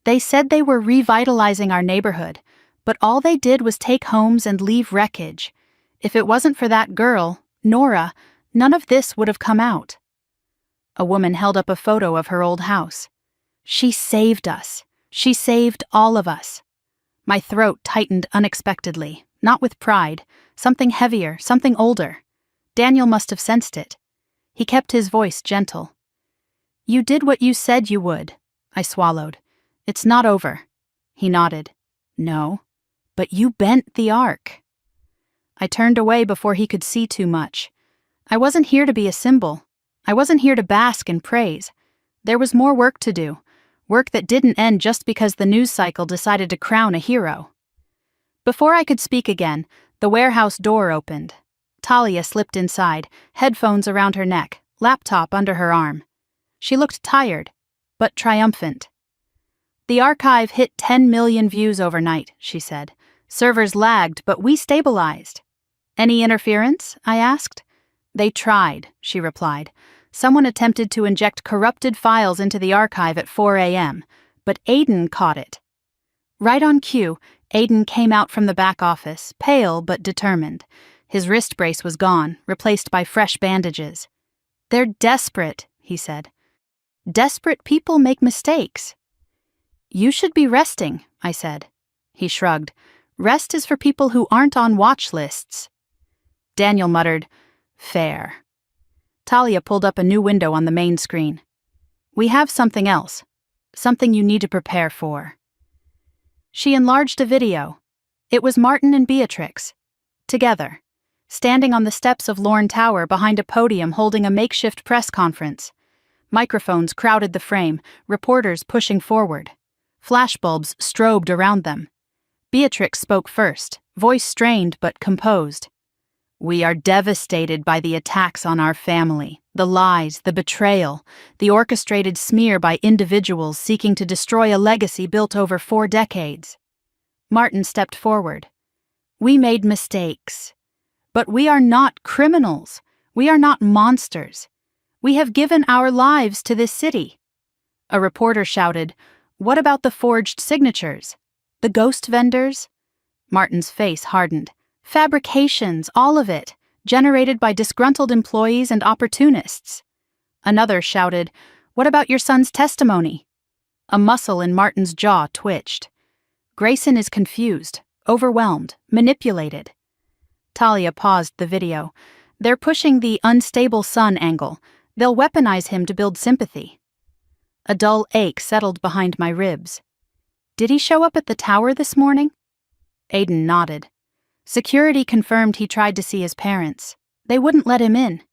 They said they were revitalizing our neighborhood, but all they did was take homes and leave wreckage. If it wasn't for that girl, Nora, none of this would have come out. A woman held up a photo of her old house. She saved us. She saved all of us. My throat tightened unexpectedly, not with pride, something heavier, something older. Daniel must have sensed it. He kept his voice gentle. You did what you said you would. I swallowed. It's not over. He nodded. No, but you bent the arc. I turned away before he could see too much. I wasn't here to be a symbol. I wasn't here to bask in praise. There was more work to do, work that didn't end just because the news cycle decided to crown a hero. Before I could speak again, the warehouse door opened. Talia slipped inside, headphones around her neck, laptop under her arm. She looked tired, but triumphant. The archive hit 10 million views overnight, she said. Servers lagged, but we stabilized. Any interference? I asked. They tried, she replied. Someone attempted to inject corrupted files into the archive at 4 a.m., but Aiden caught it. Right on cue, Aiden came out from the back office, pale but determined. His wrist brace was gone, replaced by fresh bandages. They're desperate, he said. Desperate people make mistakes. You should be resting, I said. He shrugged. Rest is for people who aren't on watch lists. Daniel muttered, Fair. Talia pulled up a new window on the main screen. We have something else. Something you need to prepare for. She enlarged a video. It was Martin and Beatrix. Together. Standing on the steps of Lorne Tower behind a podium holding a makeshift press conference. Microphones crowded the frame, reporters pushing forward. Flashbulbs strobed around them. Beatrix spoke first, voice strained but composed. We are devastated by the attacks on our family, the lies, the betrayal, the orchestrated smear by individuals seeking to destroy a legacy built over 4 decades. Martin stepped forward. We made mistakes. But we are not criminals. We are not monsters. We have given our lives to this city. A reporter shouted, "What about the forged signatures? The ghost vendors?" Martin's face hardened. Fabrications, all of it, generated by disgruntled employees and opportunists. Another shouted, "What about your son's testimony?" A muscle in Martin's jaw twitched. Grayson is confused, overwhelmed, manipulated. Talia paused the video. They're pushing the unstable son angle. They'll weaponize him to build sympathy. A dull ache settled behind my ribs. Did he show up at the tower this morning? Aiden nodded. Security confirmed he tried to see his parents. They wouldn't let him in.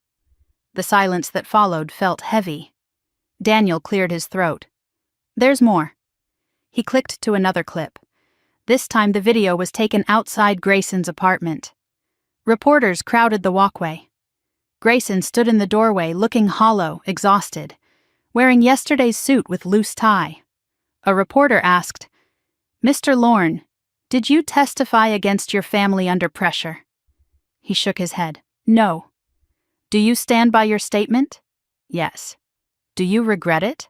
The silence that followed felt heavy. Daniel cleared his throat. There's more. He clicked to another clip. This time the video was taken outside Grayson's apartment. Reporters crowded the walkway. Grayson stood in the doorway looking hollow, exhausted, wearing yesterday's suit with loose tie. A reporter asked, "Mr. Lorne, did you testify against your family under pressure?" He shook his head. No. Do you stand by your statement? Yes. Do you regret it?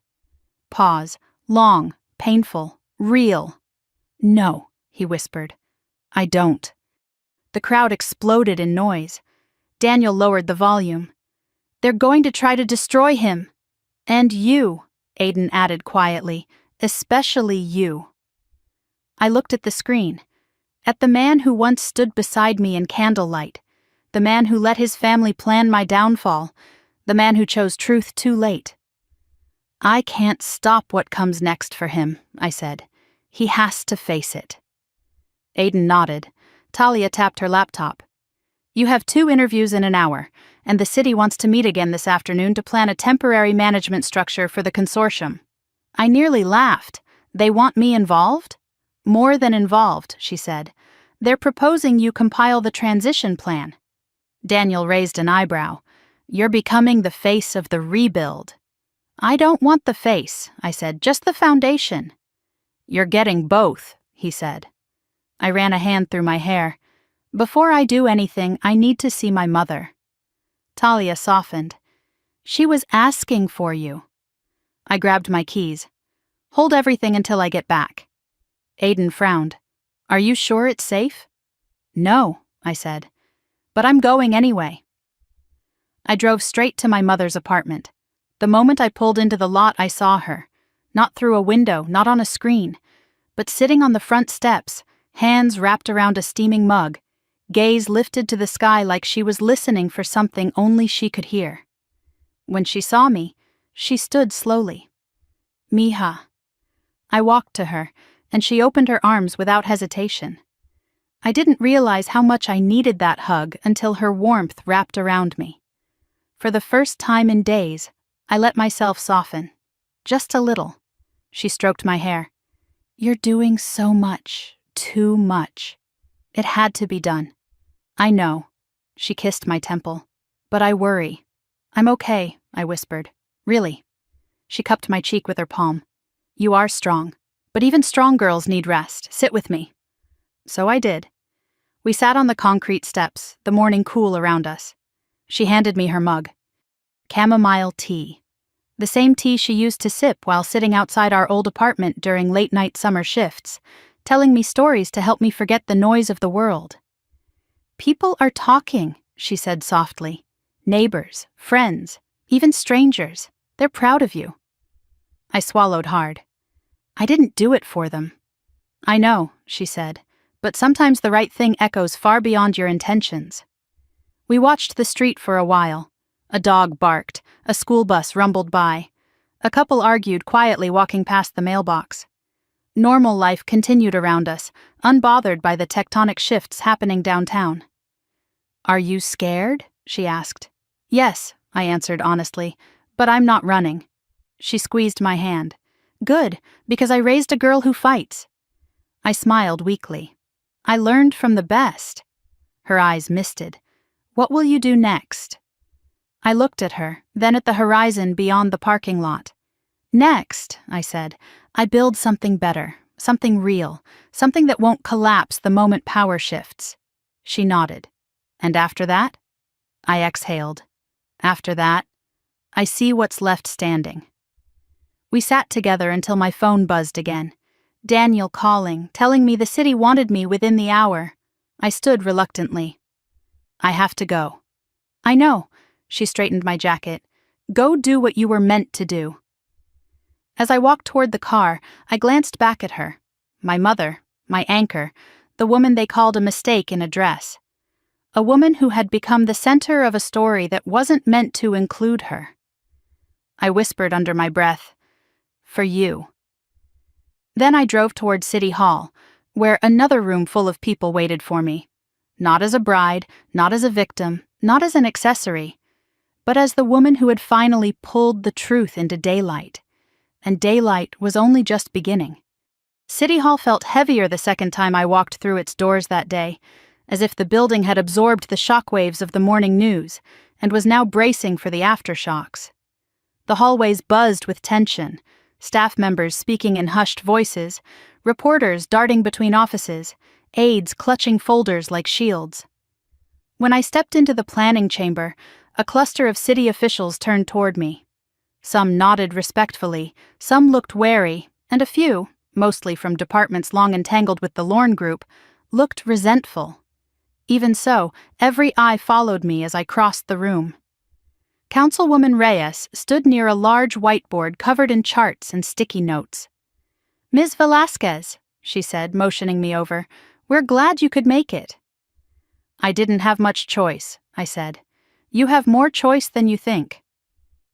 Pause. Long, painful, real. No, he whispered. I don't. The crowd exploded in noise. Daniel lowered the volume. They're going to try to destroy him. And you, Aiden added quietly, especially you. I looked at the screen, at the man who once stood beside me in candlelight, the man who let his family plan my downfall, the man who chose truth too late. I can't stop what comes next for him, I said. He has to face it. Aiden nodded. Talia tapped her laptop. You have 2 interviews in an hour, and the city wants to meet again this afternoon to plan a temporary management structure for the consortium. I nearly laughed. They want me involved? More than involved, she said. They're proposing you compile the transition plan. Daniel raised an eyebrow. You're becoming the face of the rebuild. I don't want the face, I said, just the foundation. You're getting both, he said. I ran a hand through my hair. Before I do anything, I need to see my mother. Talia softened. She was asking for you. I grabbed my keys. Hold everything until I get back. Aiden frowned. Are you sure it's safe? No, I said. But I'm going anyway. I drove straight to my mother's apartment. The moment I pulled into the lot, I saw her. Not through a window, not on a screen, but sitting on the front steps, hands wrapped around a steaming mug, gaze lifted to the sky like she was listening for something only she could hear. When she saw me, she stood slowly. Mija. I walked to her, and she opened her arms without hesitation. I didn't realize how much I needed that hug until her warmth wrapped around me. For the first time in days, I let myself soften. Just a little. She stroked my hair. You're doing so much, too much. It had to be done. I know. She kissed my temple. But I worry. I'm okay, I whispered. Really. She cupped my cheek with her palm. You are strong. But even strong girls need rest. Sit with me. So I did. We sat on the concrete steps, the morning cool around us. She handed me her mug. Chamomile tea. The same tea she used to sip while sitting outside our old apartment during late-night summer shifts, telling me stories to help me forget the noise of the world. People are talking, she said softly. Neighbors, friends, even strangers. They're proud of you. I swallowed hard. I didn't do it for them. I know, she said, but sometimes the right thing echoes far beyond your intentions. We watched the street for a while. A dog barked, a school bus rumbled by. A couple argued quietly walking past the mailbox. Normal life continued around us, unbothered by the tectonic shifts happening downtown. Are you scared? She asked. Yes, I answered honestly, but I'm not running. She squeezed my hand. Good, because I raised a girl who fights. I smiled weakly. I learned from the best. Her eyes misted. What will you do next? I looked at her, then at the horizon beyond the parking lot. Next, I said, I build something better, something real, something that won't collapse the moment power shifts. She nodded. And after that? I exhaled. After that, I see what's left standing. We sat together until my phone buzzed again. Daniel calling, telling me the city wanted me within the hour. I stood reluctantly. I have to go. I know, she straightened my jacket. Go do what you were meant to do. As I walked toward the car, I glanced back at her. My mother, my anchor, the woman they called a mistake in a dress. A woman who had become the center of a story that wasn't meant to include her. I whispered under my breath, "For you." Then I drove toward City Hall, where another room full of people waited for me. Not as a bride, not as a victim, not as an accessory, but as the woman who had finally pulled the truth into daylight. And daylight was only just beginning. City Hall felt heavier the second time I walked through its doors that day, as if the building had absorbed the shockwaves of the morning news and was now bracing for the aftershocks. The hallways buzzed with tension, staff members speaking in hushed voices, reporters darting between offices, aides clutching folders like shields. When I stepped into the planning chamber, a cluster of city officials turned toward me. Some nodded respectfully, some looked wary, and a few, mostly from departments long entangled with the Lorne Group, looked resentful. Even so, every eye followed me as I crossed the room. Councilwoman Reyes stood near a large whiteboard covered in charts and sticky notes. "Ms. Velasquez," she said, motioning me over, "we're glad you could make it." "I didn't have much choice," I said. "You have more choice than you think."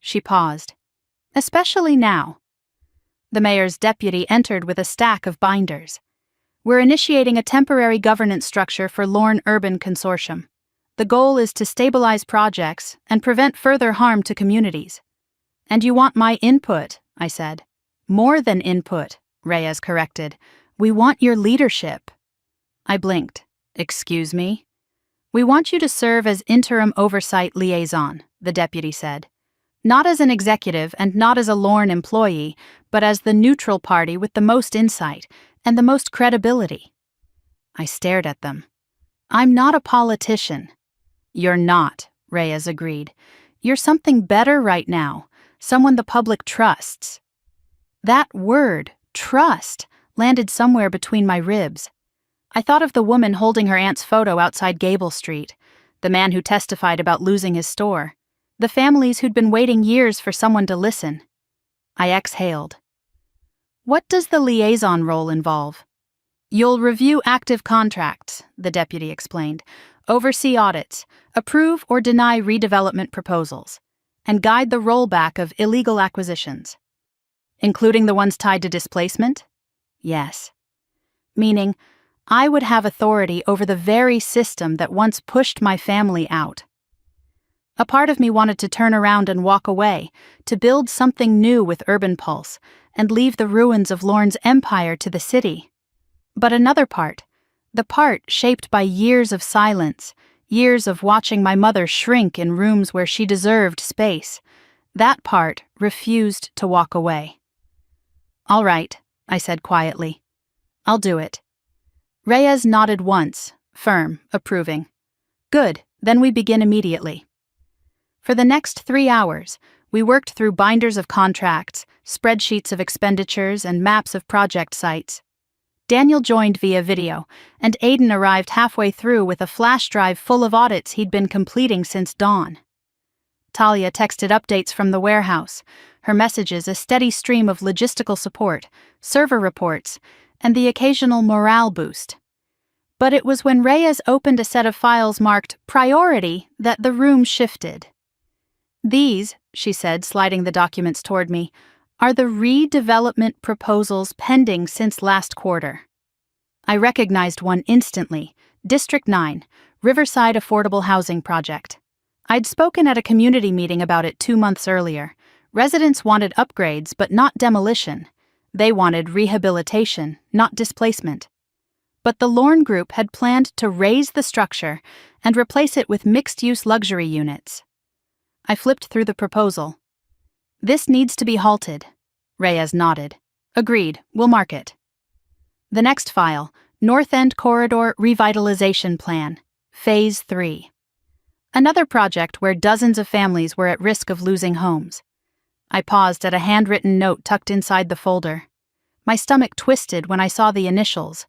She paused. "Especially now." The mayor's deputy entered with a stack of binders. "We're initiating a temporary governance structure for Lorne Urban Consortium. The goal is to stabilize projects and prevent further harm to communities." "And you want my input," I said. "More than input," Reyes corrected. "We want your leadership." I blinked. "Excuse me?" "We want you to serve as interim oversight liaison," the deputy said. "Not as an executive and not as a Lorne employee, but as the neutral party with the most insight and the most credibility." I stared at them. "I'm not a politician." "You're not," Reyes agreed. "You're something better right now, someone the public trusts." That word, trust, landed somewhere between my ribs. I thought of the woman holding her aunt's photo outside Gable Street, the man who testified about losing his store, the families who'd been waiting years for someone to listen. I exhaled. "What does the liaison role involve?" "You'll review active contracts," the deputy explained, "oversee audits, approve or deny redevelopment proposals, and guide the rollback of illegal acquisitions." "Including the ones tied to displacement?" "Yes." "Meaning, I would have authority over the very system that once pushed my family out." A part of me wanted to turn around and walk away, to build something new with Urban Pulse, and leave the ruins of Lorne's empire to the city. But another part, the part shaped by years of silence, years of watching my mother shrink in rooms where she deserved space, that part refused to walk away. "All right," I said quietly. "I'll do it." Reyes nodded once, firm, approving. "Good, then we begin immediately." For the next 3 hours, we worked through binders of contracts, spreadsheets of expenditures, and maps of project sites. Daniel joined via video, and Aiden arrived halfway through with a flash drive full of audits he'd been completing since dawn. Talia texted updates from the warehouse, her messages a steady stream of logistical support, server reports, and the occasional morale boost. But it was when Reyes opened a set of files marked Priority that the room shifted. "These," she said, sliding the documents toward me, "are the redevelopment proposals pending since last quarter." I recognized one instantly, District 9, Riverside Affordable Housing Project. I'd spoken at a community meeting about it 2 months earlier. Residents wanted upgrades, but not demolition. They wanted rehabilitation, not displacement. But the Lorne Group had planned to raise the structure and replace it with mixed-use luxury units. I flipped through the proposal. "This needs to be halted." Reyes nodded. "Agreed, we'll mark it." The next file, North End Corridor Revitalization Plan, Phase 3. Another project where dozens of families were at risk of losing homes. I paused at a handwritten note tucked inside the folder. My stomach twisted when I saw the initials,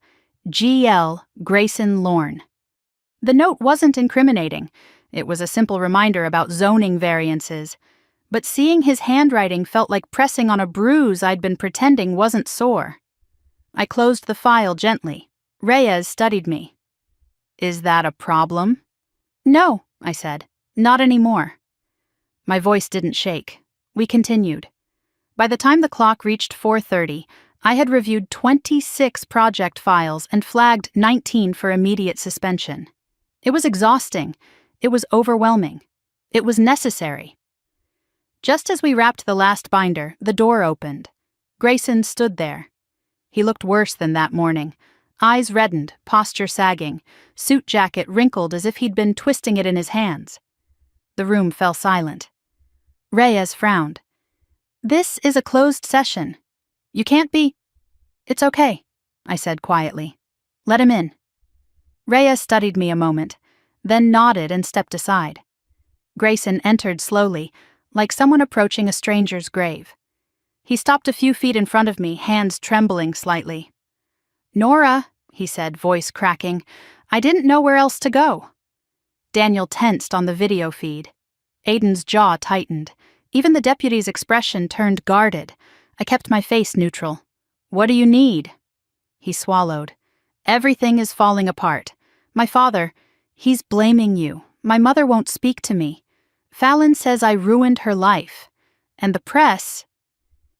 G.L. Grayson Lorne. The note wasn't incriminating. It was a simple reminder about zoning variances. But seeing his handwriting felt like pressing on a bruise I'd been pretending wasn't sore. I closed the file gently. Reyes studied me. "Is that a problem?" "No," I said. "Not anymore." My voice didn't shake. We continued. By the time the clock reached 4:30, I had reviewed 26 project files and flagged 19 for immediate suspension. It was exhausting. It was overwhelming. It was necessary. Just as we wrapped the last binder, the door opened. Grayson stood there. He looked worse than that morning. Eyes reddened, posture sagging, suit jacket wrinkled as if he'd been twisting it in his hands. The room fell silent. Reyes frowned. "This is a closed session. You can't be—" "It's okay," I said quietly. "Let him in." Reyes studied me a moment, then nodded and stepped aside. Grayson entered slowly, like someone approaching a stranger's grave. He stopped a few feet in front of me, hands trembling slightly. "Nora," he said, voice cracking, "I didn't know where else to go." Daniel tensed on the video feed. Aiden's jaw tightened. Even the deputy's expression turned guarded. I kept my face neutral. "What do you need?" He swallowed. "Everything is falling apart. My father, he's blaming you. My mother won't speak to me. Fallon says I ruined her life. And the press—"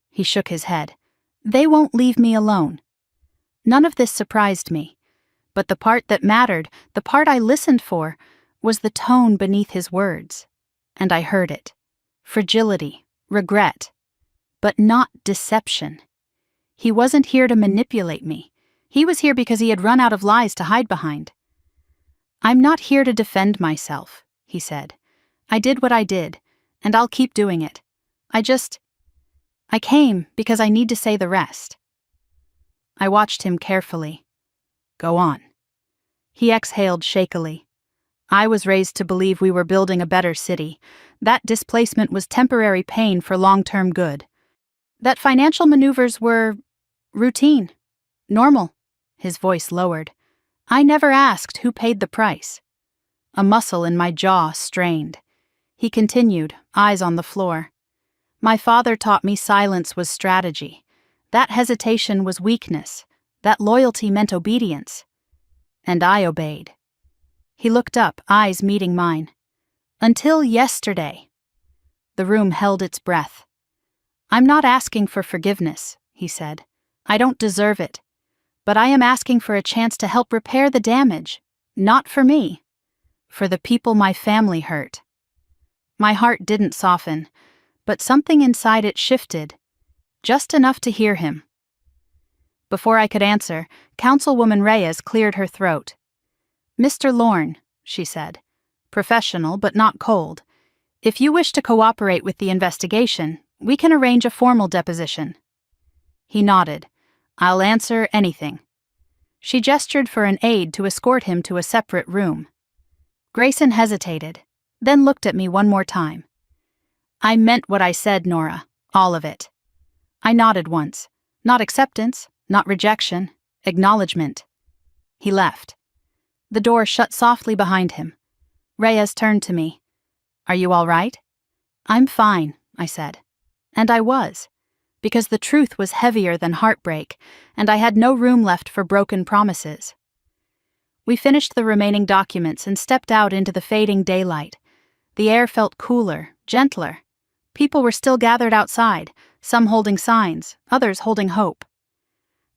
He shook his head. "They won't leave me alone." None of this surprised me. But the part that mattered, the part I listened for, was the tone beneath his words. And I heard it. Fragility, regret. But not deception. He wasn't here to manipulate me. He was here because he had run out of lies to hide behind. "I'm not here to defend myself," he said. "I did what I did, and I'll keep doing it. I came because I need to say the rest." I watched him carefully. "Go on." He exhaled shakily. "I was raised to believe we were building a better city. That displacement was temporary pain for long-term good. That financial maneuvers were routine, normal." His voice lowered. "I never asked who paid the price." A muscle in my jaw strained. He continued, eyes on the floor. "My father taught me silence was strategy. That hesitation was weakness. That loyalty meant obedience. And I obeyed." He looked up, eyes meeting mine. "Until yesterday." The room held its breath. "I'm not asking for forgiveness," he said. "I don't deserve it. But I am asking for a chance to help repair the damage. Not for me. For the people my family hurt." My heart didn't soften, but something inside it shifted, just enough to hear him. Before I could answer, Councilwoman Reyes cleared her throat. "Mr. Lorne," she said, professional but not cold, "if you wish to cooperate with the investigation, we can arrange a formal deposition." He nodded. "I'll answer anything." She gestured for an aide to escort him to a separate room. Grayson hesitated, then looked at me one more time. "I meant what I said, Nora. All of it." I nodded once. Not acceptance, not rejection, acknowledgement. He left. The door shut softly behind him. Reyes turned to me. "Are you all right?" "I'm fine," I said. And I was, because the truth was heavier than heartbreak, and I had no room left for broken promises. We finished the remaining documents and stepped out into the fading daylight. The air felt cooler, gentler. People were still gathered outside, some holding signs, others holding hope.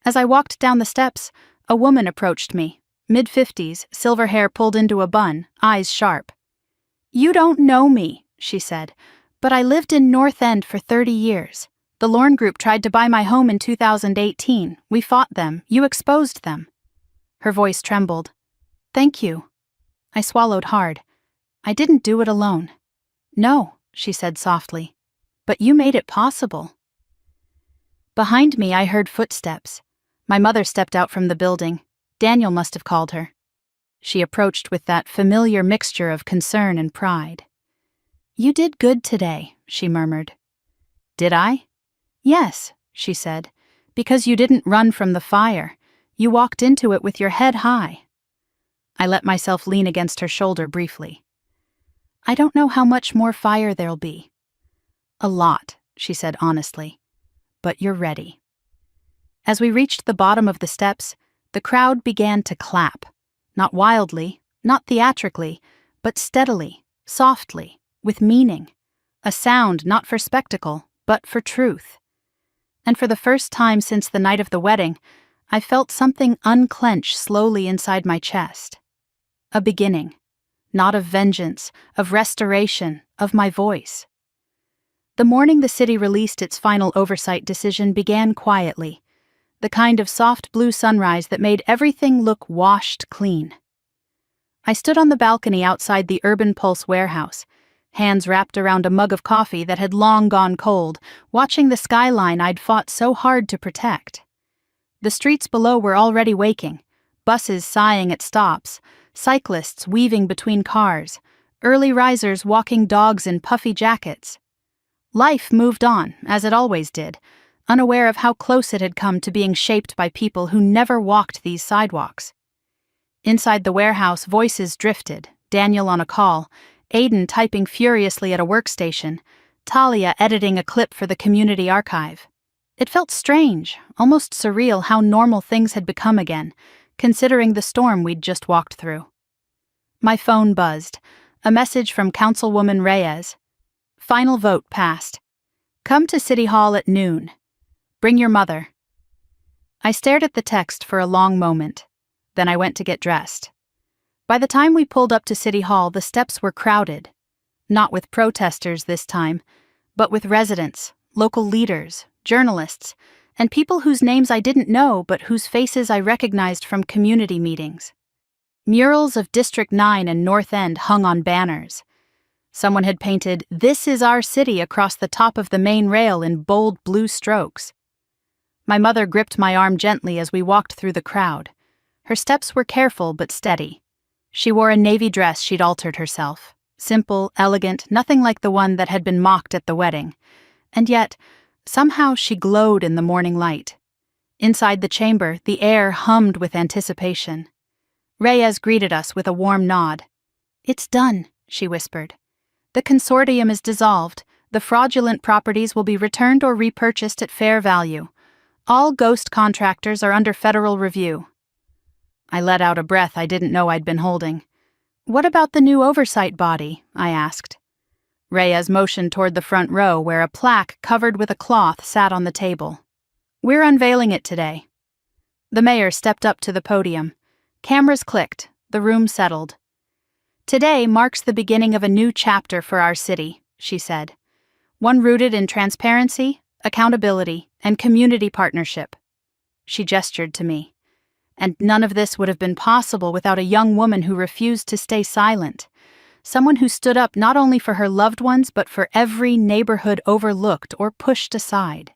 As I walked down the steps, a woman approached me, mid-50s, silver hair pulled into a bun, eyes sharp. "You don't know me," she said, "but I lived in North End for 30 years. The Lorne Group tried to buy my home in 2018. We fought them. You exposed them." Her voice trembled. "Thank you." I swallowed hard. "I didn't do it alone." "No," she said softly. "But you made it possible." Behind me, I heard footsteps. My mother stepped out from the building. Daniel must have called her. She approached with that familiar mixture of concern and pride. "You did good today," she murmured. "Did I?" "Yes," she said, "because you didn't run from the fire. You walked into it with your head high." I let myself lean against her shoulder briefly. "I don't know how much more fire there'll be." "A lot," she said honestly. "But you're ready." As we reached the bottom of the steps, the crowd began to clap. Not wildly, not theatrically, but steadily, softly, with meaning. A sound not for spectacle, but for truth. And for the first time since the night of the wedding, I felt something unclench slowly inside my chest. A beginning. Not of vengeance, of restoration, of my voice. The morning the city released its final oversight decision began quietly, the kind of soft blue sunrise that made everything look washed clean. I stood on the balcony outside the Urban Pulse warehouse, hands wrapped around a mug of coffee that had long gone cold, watching the skyline I'd fought so hard to protect. The streets below were already waking, buses sighing at stops, cyclists weaving between cars, early risers walking dogs in puffy jackets. Life moved on, as it always did, unaware of how close it had come to being shaped by people who never walked these sidewalks. Inside the warehouse, voices drifted, Daniel on a call, Aiden typing furiously at a workstation, Talia editing a clip for the community archive. It felt strange, almost surreal how normal things had become again, considering the storm we'd just walked through. My phone buzzed, a message from Councilwoman Reyes. "Final vote passed. Come to City Hall at noon. Bring your mother." I stared at the text for a long moment. Then I went to get dressed. By the time we pulled up to City Hall, the steps were crowded. Not with protesters this time, but with residents, local leaders, journalists, and people whose names I didn't know but whose faces I recognized from community meetings. Murals of District 9 and North End hung on banners. Someone had painted, "This is our city" across the top of the main rail in bold blue strokes. My mother gripped my arm gently as we walked through the crowd. Her steps were careful but steady. She wore a navy dress she'd altered herself. Simple, elegant, nothing like the one that had been mocked at the wedding. And yet, somehow she glowed in the morning light. Inside the chamber, the air hummed with anticipation. Reyes greeted us with a warm nod. "It's done," she whispered. "The consortium is dissolved. The fraudulent properties will be returned or repurchased at fair value. All ghost contractors are under federal review." I let out a breath I didn't know I'd been holding. "What about the new oversight body?" I asked. Reyes motioned toward the front row where a plaque covered with a cloth sat on the table. "We're unveiling it today." The mayor stepped up to the podium. Cameras clicked. The room settled. "Today marks the beginning of a new chapter for our city," she said. "One rooted in transparency, accountability, and community partnership." She gestured to me. "And none of this would have been possible without a young woman who refused to stay silent. Someone who stood up not only for her loved ones but for every neighborhood overlooked or pushed aside."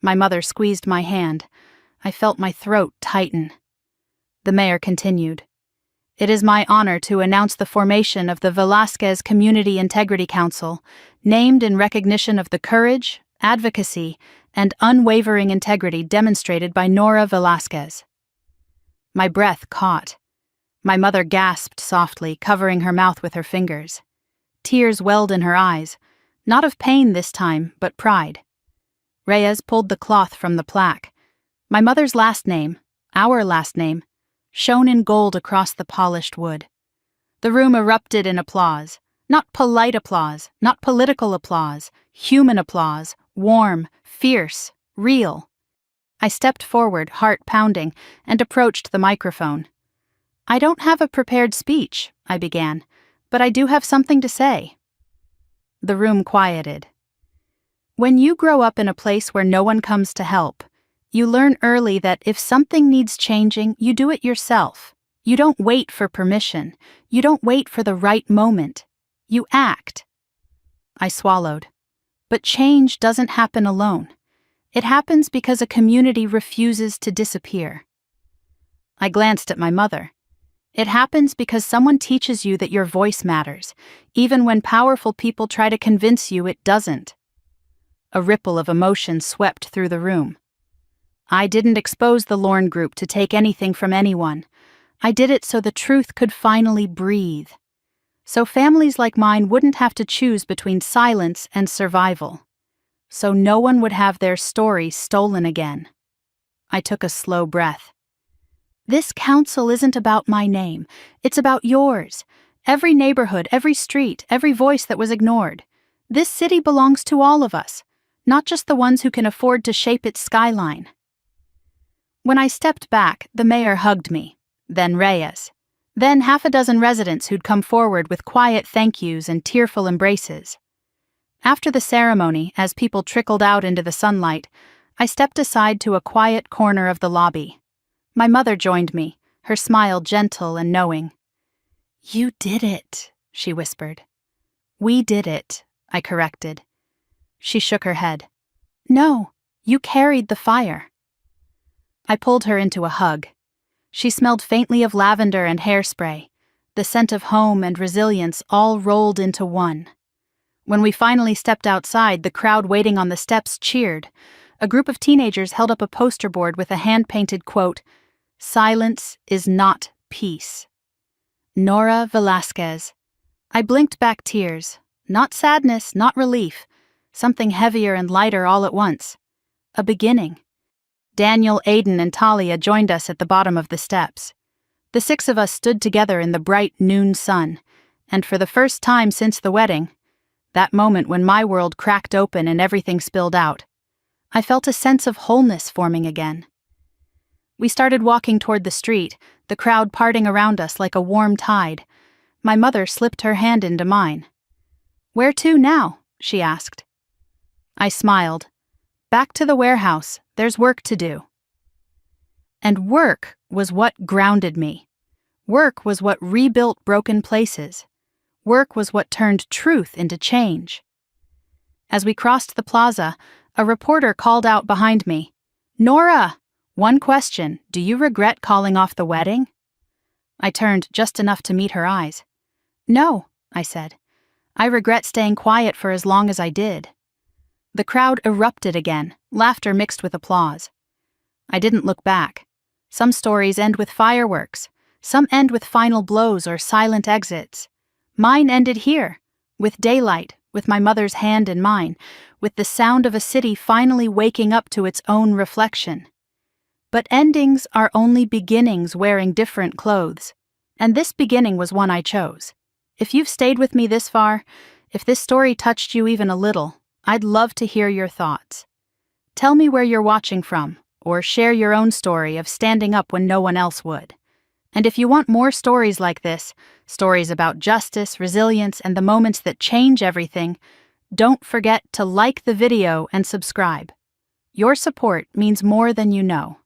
My mother squeezed my hand. I felt my throat tighten. The mayor continued. "It is my honor to announce the formation of the Velázquez Community Integrity Council, named in recognition of the courage, advocacy, and unwavering integrity demonstrated by Nora Velázquez." My breath caught. My mother gasped softly, covering her mouth with her fingers. Tears welled in her eyes, not of pain this time, but pride. Reyes pulled the cloth from the plaque. My mother's last name, our last name, shone in gold across the polished wood. The room erupted in applause. Not polite applause, not political applause, human applause, warm, fierce, real. I stepped forward, heart pounding, and approached the microphone. "I don't have a prepared speech," I began, "but I do have something to say." The room quieted. "When you grow up in a place where no one comes to help, You learn early that if something needs changing, you do it yourself. You don't wait for permission. You don't wait for the right moment. You act. I swallowed. But change doesn't happen alone. It happens because a community refuses to disappear. I glanced at my mother. It happens because someone teaches you that your voice matters, even when powerful people try to convince you it doesn't. A ripple of emotion swept through the room. I didn't expose the Lorne group to take anything from anyone. I did it so the truth could finally breathe. So families like mine wouldn't have to choose between silence and survival. So no one would have their story stolen again. I took a slow breath. This council isn't about my name. It's about yours. Every neighborhood, every street, every voice that was ignored. This city belongs to all of us, not just the ones who can afford to shape its skyline. When I stepped back, the mayor hugged me, then Reyes, then half a dozen residents who'd come forward with quiet thank yous and tearful embraces. After the ceremony, as people trickled out into the sunlight, I stepped aside to a quiet corner of the lobby. My mother joined me, her smile gentle and knowing. "You did it," she whispered. "We did it," I corrected. She shook her head. "No, you carried the fire." I pulled her into a hug. She smelled faintly of lavender and hairspray, the scent of home and resilience all rolled into one. When we finally stepped outside, the crowd waiting on the steps cheered. A group of teenagers held up a poster board with a hand-painted quote, "Silence is not peace." Nora Velasquez. I blinked back tears. Not sadness, not relief. Something heavier and lighter all at once. A beginning. Daniel, Aiden, and Talia joined us at the bottom of the steps. The 6 of us stood together in the bright noon sun, and for the first time since the wedding, that moment when my world cracked open and everything spilled out, I felt a sense of wholeness forming again. We started walking toward the street, the crowd parting around us like a warm tide. My mother slipped her hand into mine. "Where to now?" she asked. I smiled. "Back to the warehouse. There's work to do." And work was what grounded me. Work was what rebuilt broken places. Work was what turned truth into change. As we crossed the plaza, a reporter called out behind me, "Nora! One question, do you regret calling off the wedding?" I turned just enough to meet her eyes. "No," I said. "I regret staying quiet for as long as I did." The crowd erupted again, laughter mixed with applause. I didn't look back. Some stories end with fireworks. Some end with final blows or silent exits. Mine ended here, with daylight, with my mother's hand in mine, with the sound of a city finally waking up to its own reflection. But endings are only beginnings wearing different clothes, and this beginning was one I chose. If you've stayed with me this far, if this story touched you even a little, I'd love to hear your thoughts. Tell me where you're watching from, or share your own story of standing up when no one else would. And if you want more stories like this, stories about justice, resilience, and the moments that change everything, don't forget to like the video and subscribe. Your support means more than you know.